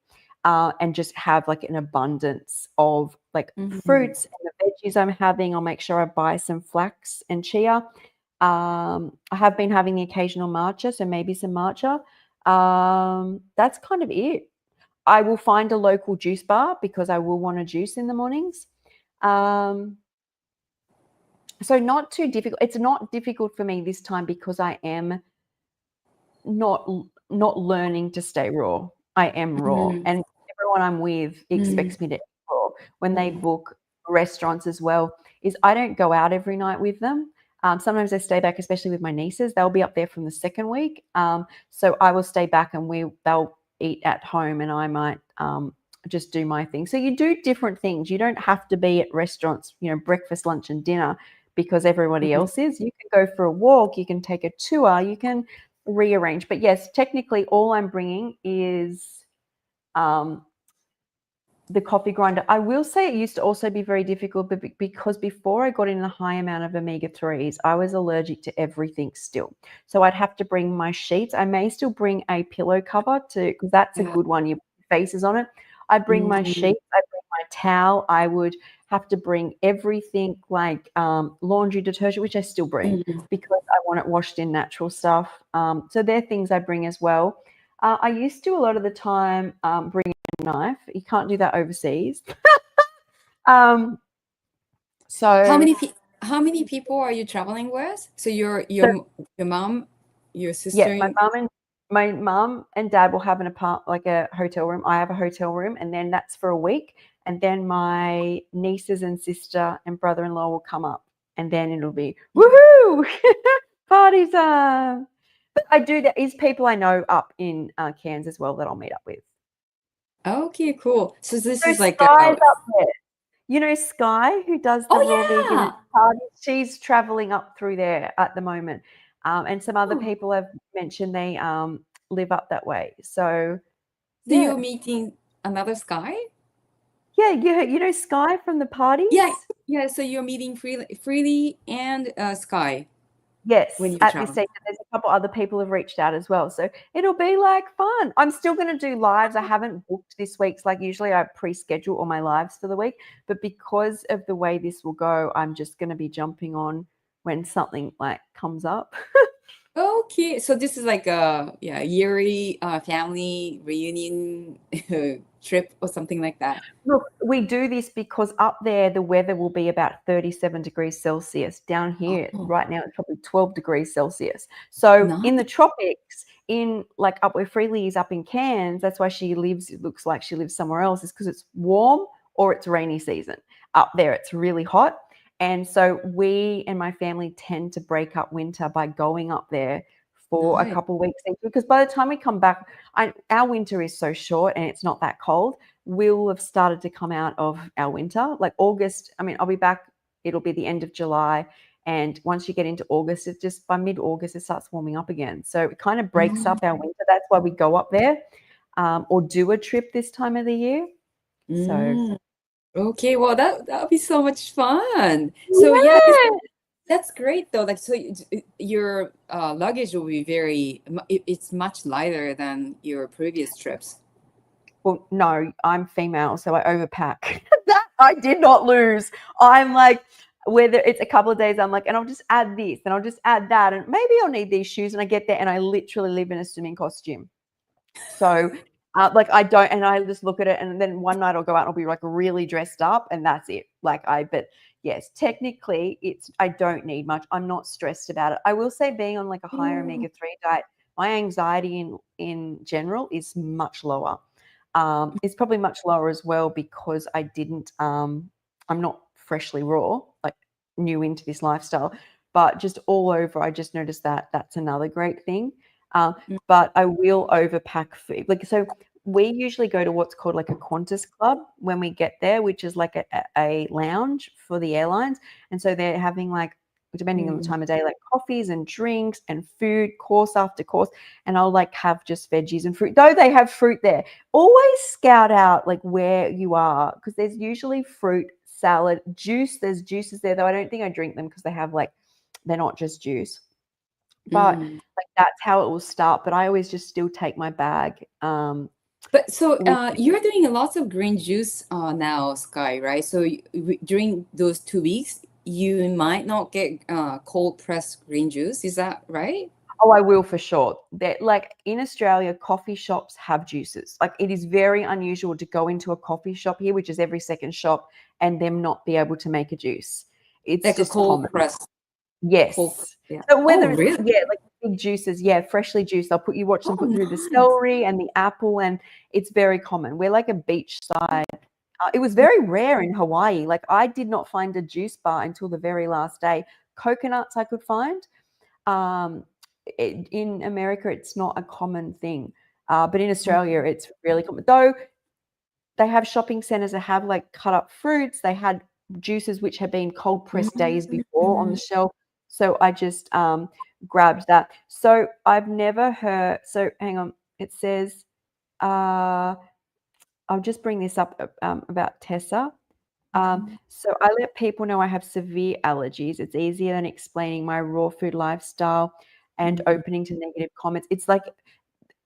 And just have like an abundance of like Mhm. fruits and the veggies I'm having. I'll make sure I buy some flax and chia. I have been having the occasional matcha, so maybe some matcha. That's kind of it. I will find a local juice bar because I will want a juice in the mornings. Um, so not too difficult. It's not difficult for me this time because I am not not learning to stay raw. I am raw, Mhm. and everyone I'm with Mhm. expects me to eat raw. When they book restaurants as well, is I don't go out every night with them. Sometimes I stay back, especially with my nieces. They'll be up there from the second week, so I will stay back and they'll eat at home, and I might just do my thing. So you do different things. You don't have to be at restaurants, breakfast, lunch, and dinner because everybody Mhm. else is. You can go for a walk. You can take a tour. You can rearrange. But yes, technically, all I'm bringing is um, the coffee grinder. I will say it used to also be very difficult, but because before I got in a high amount of omega-3s, I was allergic to everything still. So I'd have to bring my sheets. I may still bring a pillow cover because that's a Yeah. good one. Your face is on it. I bring my Mhm. sheets. I bring my towel. I would have to bring everything like laundry detergent, which I still bring Mhm. because I want it washed in natural stuff. So they're things I bring as well. I used to a lot of the time bring a knife. You can't do that overseas. Um, How so, many how many people are you traveling with? So so your mom, your yeah, sister. my mum and dad will have like a hotel room. I have a hotel room, and then that's for a week. And then my nieces and sister and brother-in-law will come up, and then it'll be woohoo, party time. But I do. There is people I know up in Cairns as well that I'll meet up with. Okay, cool. So this So is like Skye's up there. Skye, who does the raw oh vegan yeah. party, she's traveling up through there at the moment. And some other Oh, people have mentioned they live up that way. So, so yeah. you're meeting another Skye? Yeah, Skye from the Yeah, parties? yeah. So you're meeting Freely and Skye when Yes, you at this travel. stage, there's a couple other people have reached out as well. So it'll be like fun. I'm still going to do lives. I haven't booked this week's, like usually I pre-schedule all my lives for the week, but because of the way this will go, I'm just going to be jumping on when something like comes up. Okay, so this is like a yearly family reunion trip or something like that. Look, we do this because up there the weather will be about 37 degrees Celsius. Down here Oh, right now it's probably 12 degrees Celsius. So in the nice. tropics, in like up where Freely is up in Cairns, that's why she lives, it looks like she lives somewhere else, is because it's warm or it's rainy season. Up there it's really hot. And so we and my family tend to break up winter by going up there for a Nice. couple of weeks each, because by the time we come back, our winter is so short and it's not that cold. We'll have started to come out of our winter. Like August, I mean, I'll be back, it'll be the end of July. And once you get into August, it just by mid-August, it starts warming up again. So it kind of breaks Mm, up our winter. That's why we go up there or do a trip this time of the year. So mm. Okay, well that'll be so much fun. So yeah, yeah, That's great though. Like, so your luggage will be it's much lighter than your previous trips. Well, no, I'm female, so I overpack. That I did not lose. I'm like, whether it's a couple of days, I'm like, and I'll just add this and I'll just add that, and maybe I'll need these shoes. And I get there and I literally live in a swimming costume. So, like, I don't, and I just look at it, and then one night I'll go out and I'll be like really dressed up, and that's it. But yes, technically, I don't need much. I'm not stressed about it. I will say, being on like a higher Oh. omega-3 diet, my anxiety in general is much lower. It's probably much lower as well because I didn't. I'm not freshly raw, like new into this lifestyle, but just all over. I just noticed that that's another great thing. Um, but I will overpack food. Like, so we usually go to what's called like a Qantas Club when we get there, which is like a lounge for the airlines. And so they're having like, depending on the Mm. time of day, like coffees and drinks and food, course after course. And I'll like have just veggies and fruit, though they have fruit there. Always scout out like where you are, because there's usually fruit, salad, juice. There's juices there, though I don't think I drink them because they're not just juice. But Mm. like that's how it will start. But I always just still take my bag. But so With you're doing a lot of green juice now, Sky, right? So during those 2 weeks, you might not get cold pressed green juice. Is that right? Oh, I will for sure. That like in Australia, coffee shops have juices. Like it is very unusual to go into a coffee shop here, which is every second shop, and them not be able to make a juice. It's Like a just cold common. pressed, Yes. yeah. So Oh, whether it's really? like big juices, freshly juiced. They'll watch them Oh, put through the nice. celery and the apple, and it's very common. We're like a beachside. It was very rare in Hawaii. Like I did not find a juice bar until the very last day. Coconuts I could find. Um, in America, it's not a common thing, but in Australia, it's really common. Though they have shopping centers that have like cut up fruits. They had juices which had been cold pressed days before on the Mhm. shelf. So I just grabbed that. So I've never heard. So hang on. It says, uh, I'll just bring this up about Tessa. Mhm. So I let people know I have severe allergies. It's easier than explaining my raw food lifestyle and Mhm. opening to negative comments. It's like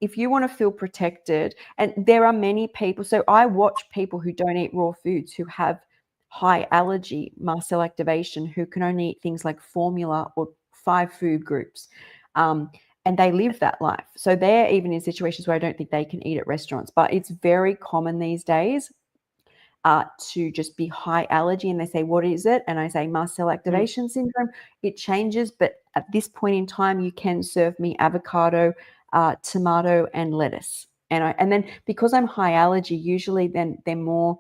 if you want to feel protected, and there are many people, so I watch people who don't eat raw foods who have high allergy mast cell activation, who can only eat things like formula or 5 food groups. Um, and they live that life. So they're even in situations where I don't think they can eat at restaurants, but it's very common these days to just be high allergy. And they say, what is it? And I say, mast cell Mhm. activation syndrome. It changes, but at this point in time, you can serve me avocado, tomato, and lettuce. And then because I'm high allergy, usually then they're more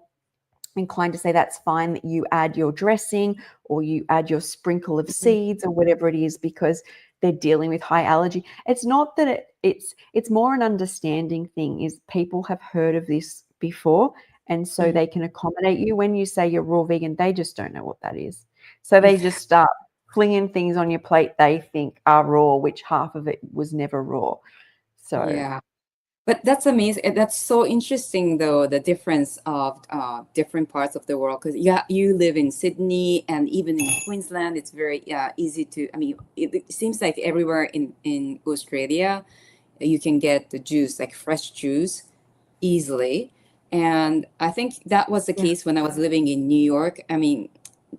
inclined to say that's fine that you add your dressing or you add your sprinkle of Mhm. seeds or whatever it is, because they're dealing with high allergy. It's not that it's more an understanding thing. Is people have heard of this before, and so Mhm. they can accommodate you. When you say you're raw vegan, they just don't know what that is, so they just start flinging things on your plate they think are raw, which half of it was never raw. So Yeah. But that's amazing. That's so interesting, though, the difference of different parts of the world. Because yeah, you live in Sydney, and even in Queensland, it's very easy to. I mean, it seems like everywhere in Australia, you can get the juice, like fresh juice, easily. And I think that was the yeah. case when I was living in New York. I mean,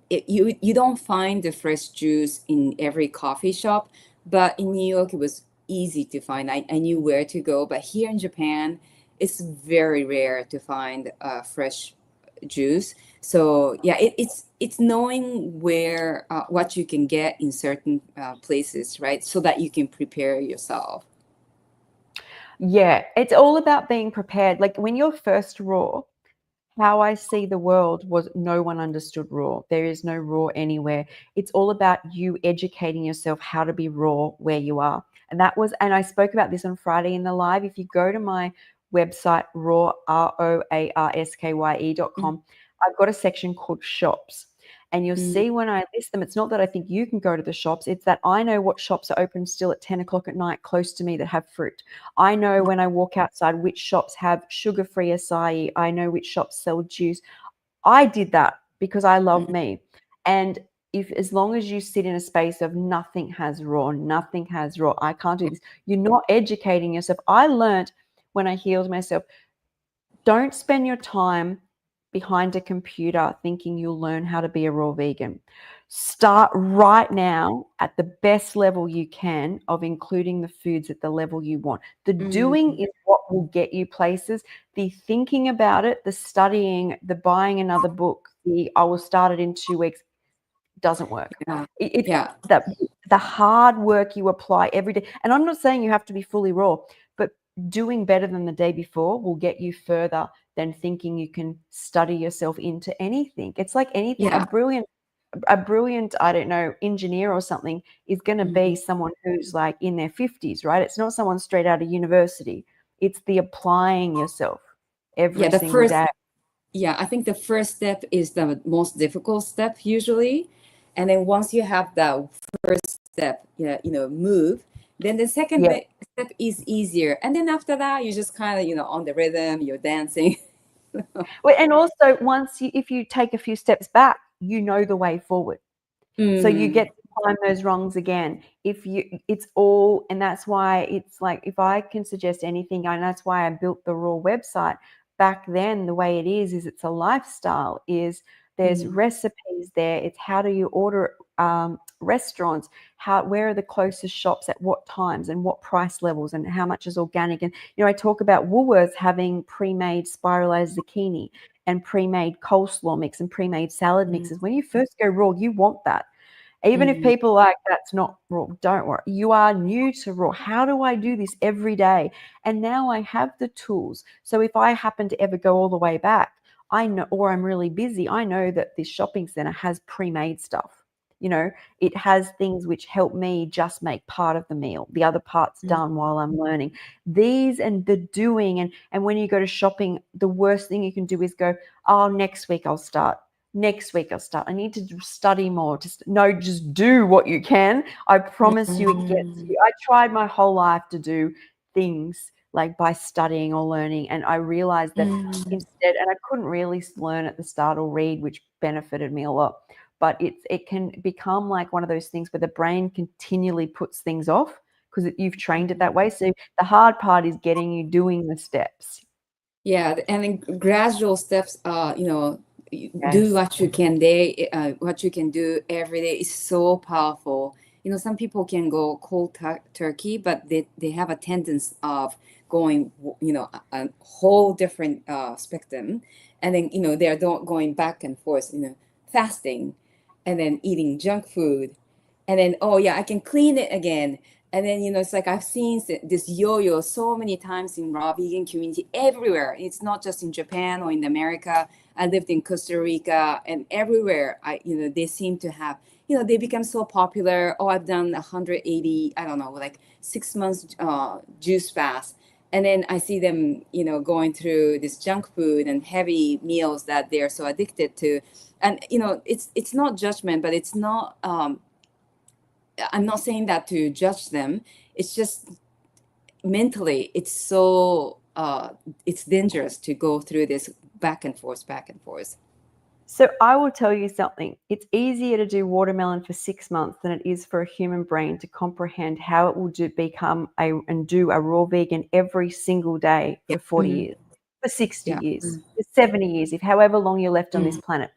you don't find the fresh juice in every coffee shop, but in New York it was easy to find. I knew where to go, but here in Japan it's very rare to find fresh juice. So yeah, it's knowing where what you can get in certain places, right? So that you can prepare yourself. Yeah, it's all about being prepared. Like when you're first raw, how I see the world was no one understood raw. There is no raw anywhere. It's all about you educating yourself how to be raw where you are. And I spoke about this on Friday in the live. If you go to my website, Mm, roarsky.com, I've got a section called shops. And you'll mm, see when I list them, it's not that I think you can go to the shops, it's that I know what shops are open still at 10 o'clock at night close to me that have fruit. I know when I walk outside which shops have sugar-free acai. I know which shops sell juice. I did that because I love mm, me. And if as long as you sit in a space of nothing has raw, I can't do this, you're not educating yourself. I learned when I healed myself, don't spend your time behind a computer thinking you'll learn how to be a raw vegan. Start right now at the best level you can of including the foods at the level you want. The doing is what will get you places. The thinking about it, the studying, the buying another book, the I will start it in 2 weeks doesn't work. Yeah. It's Yeah. that the hard work you apply every day. And I'm not saying you have to be fully raw, but doing better than the day before will get you further than thinking you can study yourself into anything. It's like anything. Yeah. A brilliant, I don't know, engineer or something is going to be someone who's like in their 50s, right? It's not someone straight out of university. It's the applying yourself every Yeah. The single first, day. yeah, I think the first step is the most difficult step usually. And then once you have that first step, move, then the second Yeah. step is easier. And then after that, you just kind of, on the rhythm, you're dancing. Well, and also if you take a few steps back, you know the way forward. So you get to climb those rungs again. And that's why it's like, if I can suggest anything, and that's why I built the Raw website back then, the way it is it's a lifestyle, there's recipes there. It's how do you order restaurants, where are the closest shops at what times and what price levels and how much is organic. And, I talk about Woolworths having pre-made spiralized zucchini and pre-made coleslaw mix and pre-made salad mixes. When you first go raw, you want that. Even if people are like, that's not raw, don't worry. You are new to raw. How do I do this every day? And now I have the tools. So if I happen to ever go all the way back, I know, or I'm really busy, I know that this shopping center has pre-made stuff. It has things which help me just make part of the meal. The other part's done while I'm learning. These and the doing, and when you go to shopping, the worst thing you can do is go, oh, next week I'll start. I need to study more. Just do what you can. I promise you it gets you. I tried my whole life to do things like by studying or learning, and I realized that instead, and I couldn't really learn at the start or read, which benefited me a lot, but it can become like one of those things where the brain continually puts things off because you've trained it that way. So the hard part is getting you doing the steps. Yeah, and then gradual steps, do Yes. what you can do every day is so powerful. Some people can go cold turkey, but they have a tendency of going, a whole different spectrum. And then, they're going back and forth, fasting and then eating junk food. And then, oh yeah, I can clean it again. And then, it's like I've seen this yo-yo so many times in raw vegan community everywhere. It's not just in Japan or in America. I lived in Costa Rica, and everywhere they seem to have, they become so popular. Oh, I've done 180, I don't know, like 6 months juice fast. And then I see them, going through this junk food and heavy meals that they're so addicted to. And, it's not judgment, but it's not, I'm not saying that to judge them. It's just mentally, it's so it's dangerous to go through this back and forth, back and forth. So I will tell you something. It's easier to do watermelon for 6 months than it is for a human brain to comprehend how it will do a raw vegan every single day for 40 years, for 60 years, for 70 years, if however long you're left on this planet.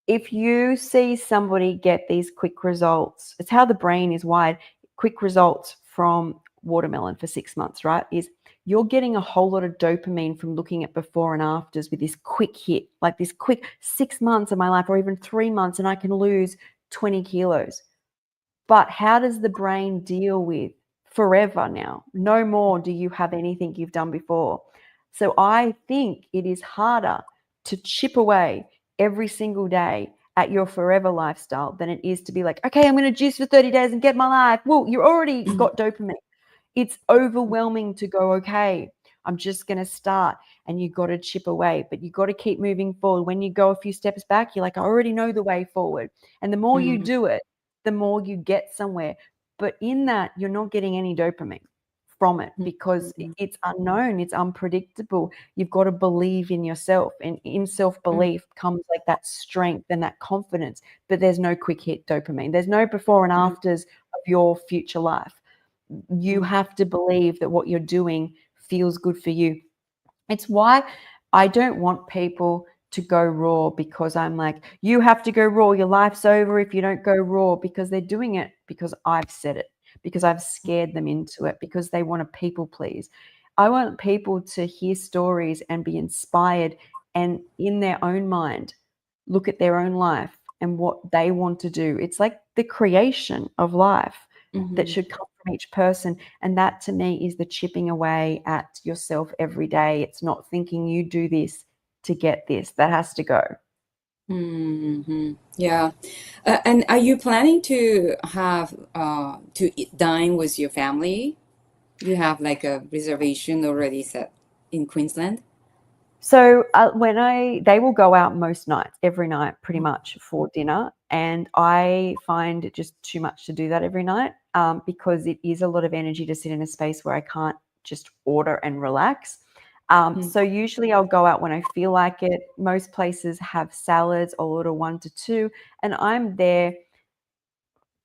If you see somebody get these quick results, it's how the brain is wired, quick results from watermelon for 6 months, right? Is you're getting a whole lot of dopamine from looking at before and afters with this quick hit, like this quick 6 months of my life or even 3 months and I can lose 20 kilos. But how does the brain deal with forever now? No more do you have anything you've done before. So I think it is harder to chip away every single day at your forever lifestyle than it is to be like, okay, I'm going to juice for 30 days and get my life. Well, you already got dopamine. It's overwhelming to go, okay, I'm just going to start, and you got to chip away, but you got to keep moving forward. When you go a few steps back, you're like, I already know the way forward. And the more you do it, the more you get somewhere. But in that, you're not getting any dopamine from it because it's unknown, it's unpredictable. You've got to believe in yourself, and in self-belief comes like that strength and that confidence. But there's no quick hit dopamine. There's no before and afters of your future life. You have to believe that what you're doing feels good for you. It's why I don't want people to go raw, because I'm like, you have to go raw. Your life's over if you don't go raw, because they're doing it because I've said it, because I've scared them into it, because they want to people please. I want people to hear stories and be inspired, and in their own mind, look at their own life and what they want to do. It's like the creation of life that should come from each person. And that to me is the chipping away at yourself every day. It's not thinking you do this to get this. That has to go. Yeah. And are you planning to have dine with your family? You have like a reservation already set in Queensland? So they will go out most nights, every night, pretty much for dinner, and I find it just too much to do that every night, because it is a lot of energy to sit in a space where I can't just order and relax. So usually I'll go out when I feel like it. Most places have salads. I'll order 1 to 2, and I'm there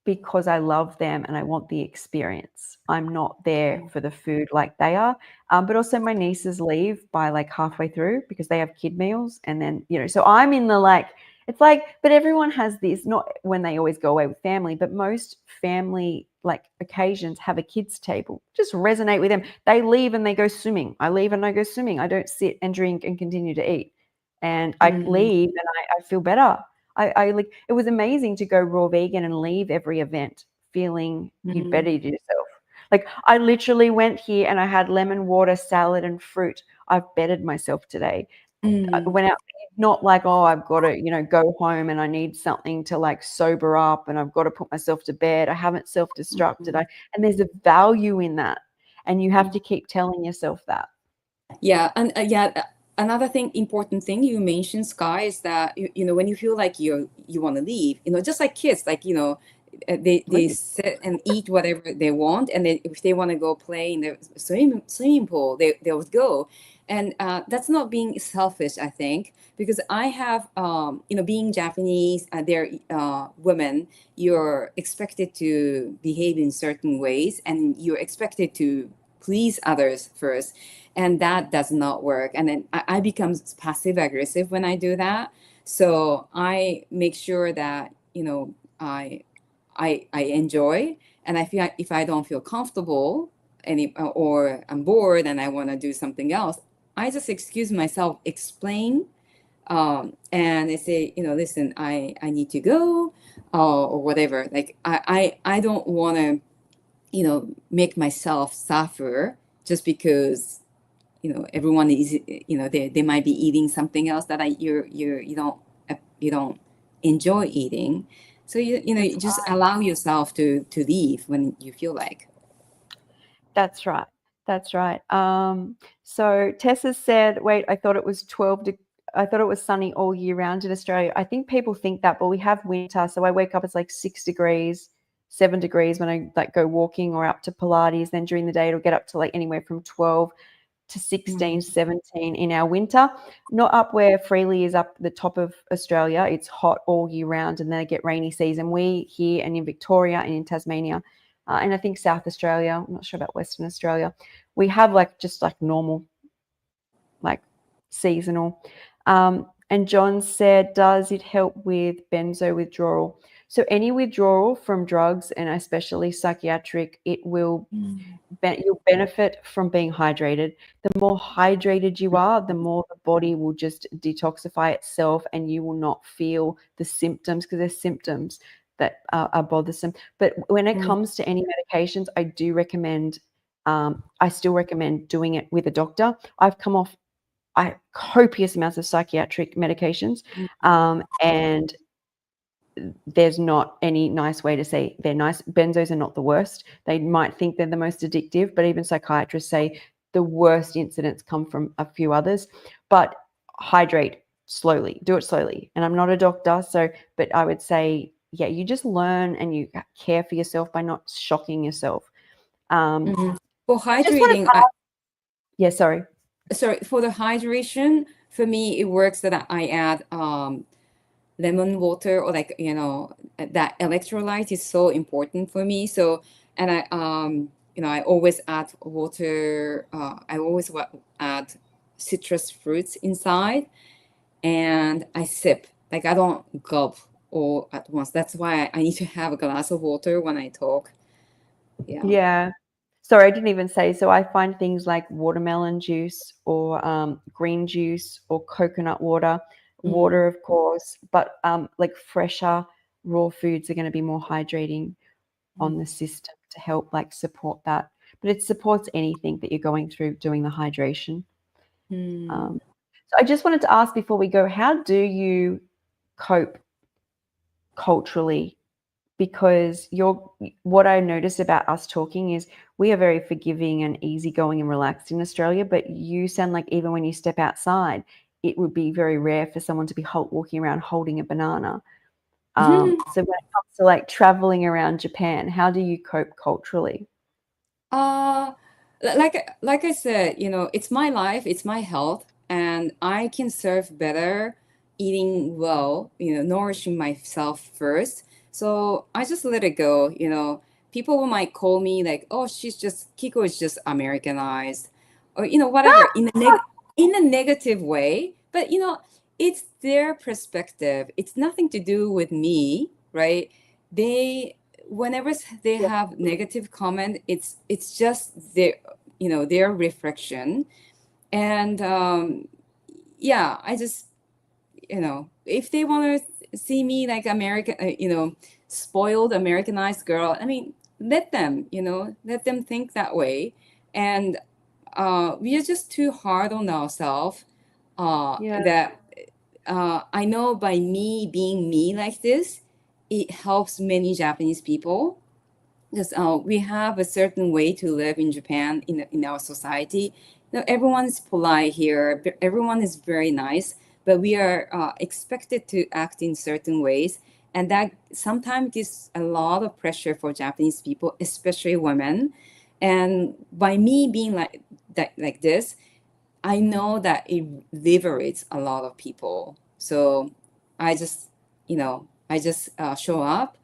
because I love them and I want the experience. I'm not there for the food like they are. But also my nieces leave by like halfway through because they have kid meals. And then, so I'm in the it's like, but everyone has this, not when they always go away with family, but most family like occasions have a kids table. Just resonate with them. They leave and they go swimming. I leave and I go swimming. I don't sit and drink and continue to eat. And I leave and I feel better. I like, it was amazing to go raw vegan and leave every event feeling you'd bettered yourself. Like I literally went here and I had lemon water, salad and fruit. I've bettered myself today. I went out, not like, oh, I've got to, go home and I need something to like sober up and I've got to put myself to bed. I haven't self-destructed. And there's a value in that. And you have to keep telling yourself that. Yeah, and another important thing you mentioned, Sky, is that when you feel like you want to leave, just like kids, like they sit and eat whatever they want, and then if they want to go play in the swimming pool, they would go, and that's not being selfish, I think, because I have being Japanese, they're women, you're expected to behave in certain ways, and you're expected to please others first, and that does not work, and then I become passive aggressive when I do that. So I make sure that I enjoy, and I feel like if I don't feel comfortable or I'm bored and I want to do something else, I just excuse myself, explain, and I say, listen, I need to go, or whatever. Like I don't want to make myself suffer just because everyone is they might be eating something else that you don't enjoy eating. So you just allow yourself to leave when you feel like. That's right. That's right. So Tessa said, wait, I thought it was sunny all year round in Australia. I think people think that, but we have winter. So I wake up, it's like 6 degrees, 7 degrees when I like go walking or up to Pilates. Then during the day, it'll get up to like anywhere from 12 to 16, 17 in our winter. Not up where Freely is up the top of Australia. It's hot all year round, and then I get rainy season. We here and in Victoria and in Tasmania, and I think South Australia, I'm not sure about Western Australia, we have just normal, like seasonal. And John said, does it help with benzo withdrawal? So any withdrawal from drugs, and especially psychiatric, it will you'll benefit from being hydrated. The more hydrated you are, the more the body will just detoxify itself, and you will not feel the symptoms, because there's symptoms that are bothersome. But when it comes to any medications, I do recommend, I still recommend doing it with a doctor. I've come off copious amounts of psychiatric medications, and there's not any nice way to say they're nice. Benzos are not the worst. They might think they're the most addictive, but even psychiatrists say the worst incidents come from a few others. But hydrate slowly, do it slowly. And I'm not a doctor, but I would say, yeah, you just learn and you care for yourself by not shocking yourself. For I just wanted hydrating, to ask, yeah, sorry. for the hydration, for me, it works that I add lemon water, or like, that electrolyte is so important for me. So, and I always add water. I always add citrus fruits inside, and I sip. Like, I don't gulp all at once. That's why I need to have a glass of water when I talk. Yeah. Yeah. Sorry, I didn't even say. So I find things like watermelon juice or green juice or coconut water, Mm, water, of course, but like fresher raw foods are going to be more hydrating on the mm, system to help like support that. But it supports anything that you're going through doing the hydration. mm. Um, so I just wanted to ask before we go, how do you cope culturally? Because what I noticed about us talking is we are very forgiving and easygoing and relaxed in Australia, but you sound like even when you step outside, it would be very rare for someone to be walking around holding a banana. So when it comes to like traveling around Japan, how do you cope culturally? Uh, like I said, it's my life, it's my health, and I can serve better eating well, nourishing myself first. So I just let it go. People might call me like, "Oh, Kiko is just Americanized," or whatever, in a negative way. But it's their perspective. It's nothing to do with me, right? They Whenever they Yeah. have negative comment, it's just their reflection. And yeah, I just, if they want to see me like American, spoiled Americanized girl, I mean, let them think that way. And we are just too hard on ourselves, Yeah. that I know by me being me like this, it helps many Japanese people, because we have a certain way to live in Japan, in our society. Everyone is polite here. Everyone is very nice, but we are expected to act in certain ways, and that sometimes gives a lot of pressure for Japanese people, especially women. And by me being like that, like this, I know that it liberates a lot of people. So I just, show up,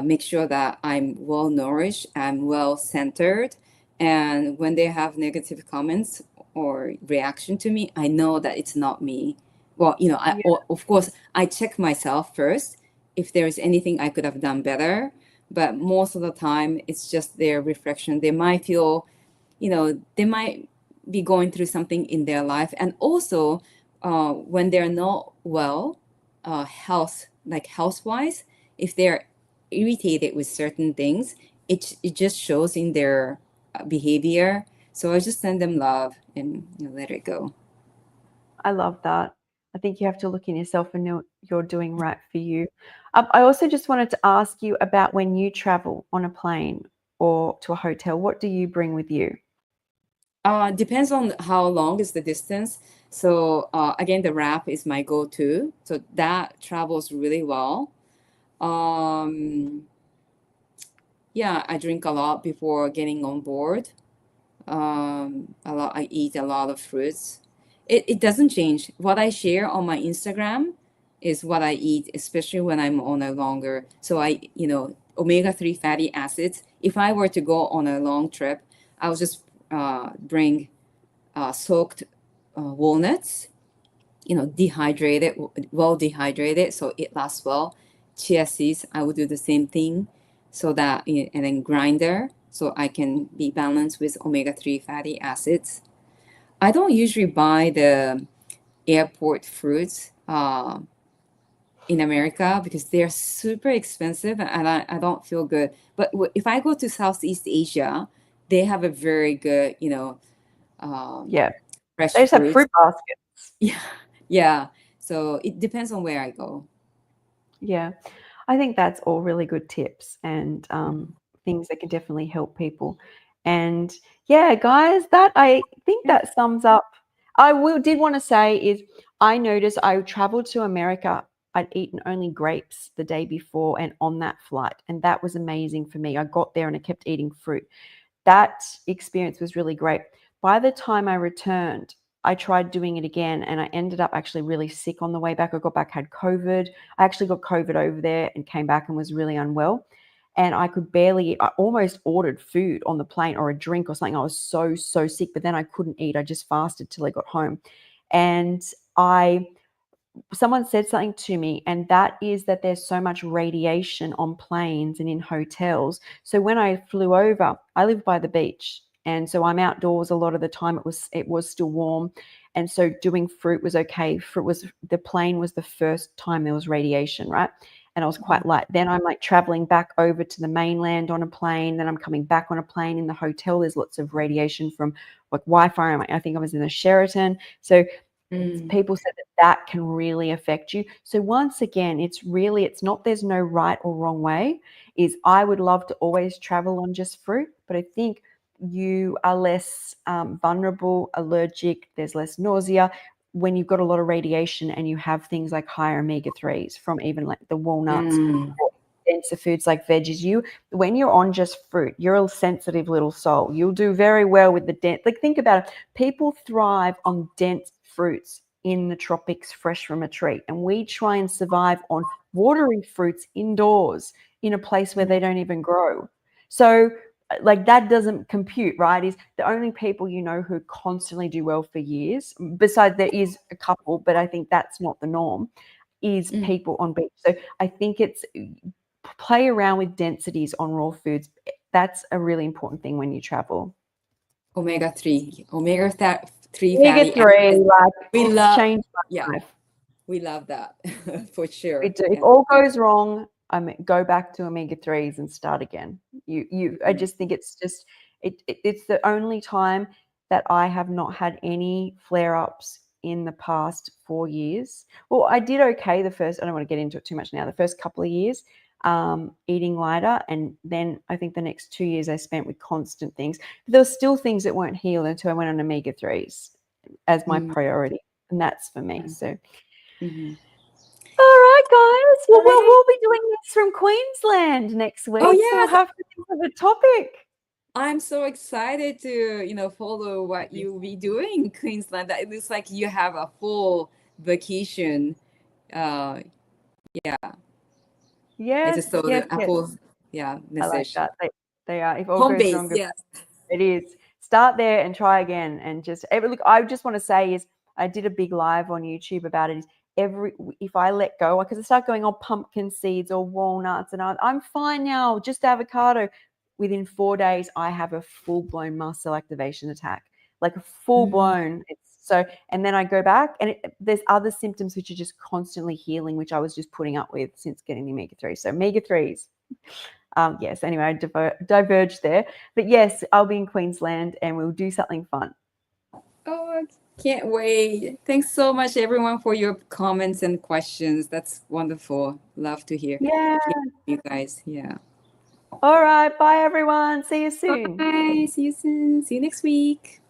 make sure that I'm well nourished, I'm well centered. And when they have negative comments or reaction to me, I know that it's not me. Well, Yeah. of course, I check myself first if there is anything I could have done better. But most of the time, it's just their reflection. They might feel, they might be going through something in their life. And also, when they're not well, health wise, if they're irritated with certain things, it just shows in their behavior. So I just send them love and let it go. I love that. I think you have to look in yourself and know you're doing right for you. I also just wanted to ask you about when you travel on a plane or to a hotel, what do you bring with you? Depends on how long is the distance. So again, the wrap is my go-to. So that travels really well. Um, yeah, I drink a lot before getting on board. A lot. I eat a lot of fruits. It doesn't change. What I share on my Instagram is what I eat, especially when I'm on a longer. So omega-3 fatty acids. If I were to go on a long trip, I'll just bring soaked walnuts, dehydrated, well dehydrated, so it lasts well. Chia seeds, I would do the same thing, so that, and then grinder, so I can be balanced with omega-3 fatty acids. I don't usually buy the airport fruits in America because they're super expensive, and I don't feel good. But if I go to Southeast Asia, they have a very good, um, Yeah, fresh they just have fruits. fruit baskets. Yeah, yeah. So it depends on where I go. Yeah, I think that's all really good tips and things that can definitely help people. And yeah, guys, that I think Yeah. that sums up. Did want to say is I noticed I traveled to America. I'd eaten only grapes the day before and on that flight, and that was amazing for me. I got there and I kept eating fruit. that experience was really great. By the time I returned, I tried doing it again, and I ended up actually really sick on the way back. I got back, had COVID. I actually got COVID over there and came back and was really unwell. And I could barely eat. I almost ordered food on the plane or a drink or something. I was so, so sick, but then I couldn't eat. I just fasted till I got home. And someone said something to me, and that is that there's so much radiation on planes and in hotels. So when I flew over, I live by the beach, and so I'm outdoors a lot of the time. It was still warm, and so doing fruit was okay. The plane was the first time there was radiation, right? And I was quite light. Then I'm like traveling back over to the mainland on a plane. Then I'm coming back on a plane. In the hotel, there's lots of radiation from like Wi-Fi. I think I was in the Sheraton. So people said that can really affect you. So once again, it's not, there's no right or wrong way. I would love to always travel on just fruit, but I think you are less vulnerable, allergic, there's less nausea when you've got a lot of radiation and you have things like higher omega-3s from even like the walnuts, denser foods like veggies. When you're on just fruit, you're a sensitive little soul. You'll do very well with the dense. Like, think about it. People thrive on dense fruits in the tropics, fresh from a tree, and we try and survive on watery fruits indoors in a place where they don't even grow. So like, that doesn't compute, right? Is the only people who constantly do well for years, besides there is a couple, but I think that's not the norm, is people on beach. So I think it's play around with densities on raw foods. That's a really important thing when you travel. Omega-3 fatty Omega-3, like, we it's love, changed my life. We love that for sure. We do. If all goes wrong, go back to omega-3s and start again. I just think it's just it's the only time that I have not had any flare-ups in the past 4 years. Well, I did okay I don't want to get into it too much now. The first couple of years, eating lighter, and then I think the next 2 years I spent with constant things. But there were still things that weren't healed until I went on omega-3s as my priority, and that's for me. So. All right, guys. Well, we'll be doing this from Queensland next week. Oh, So yes. we'll have to think of a topic. I'm so excited to, follow what you'll be doing in Queensland. It looks like you have a full vacation. Yeah. Yes. I just saw the Apple, message. I like that. They are. If all Home goes base, wrong, yes. it is. Start there and try again. And just look. I just want to say I did a big live on YouTube about it. If I let go, because I start going on pumpkin seeds or walnuts, and I'm fine now. Just avocado. Within 4 days, I have a full-blown mast cell activation attack, like a full-blown. And then I go back, and there's other symptoms which are just constantly healing, which I was just putting up with since getting the omega-3. So omega-3s. Yes, anyway, I diverged there. But yes, I'll be in Queensland and we'll do something fun. Oh, I can't wait. Thanks so much, everyone, for your comments and questions. That's wonderful. Love to hear you guys. Yeah. All right. Bye, everyone. See you soon. Bye. See you soon. See you next week.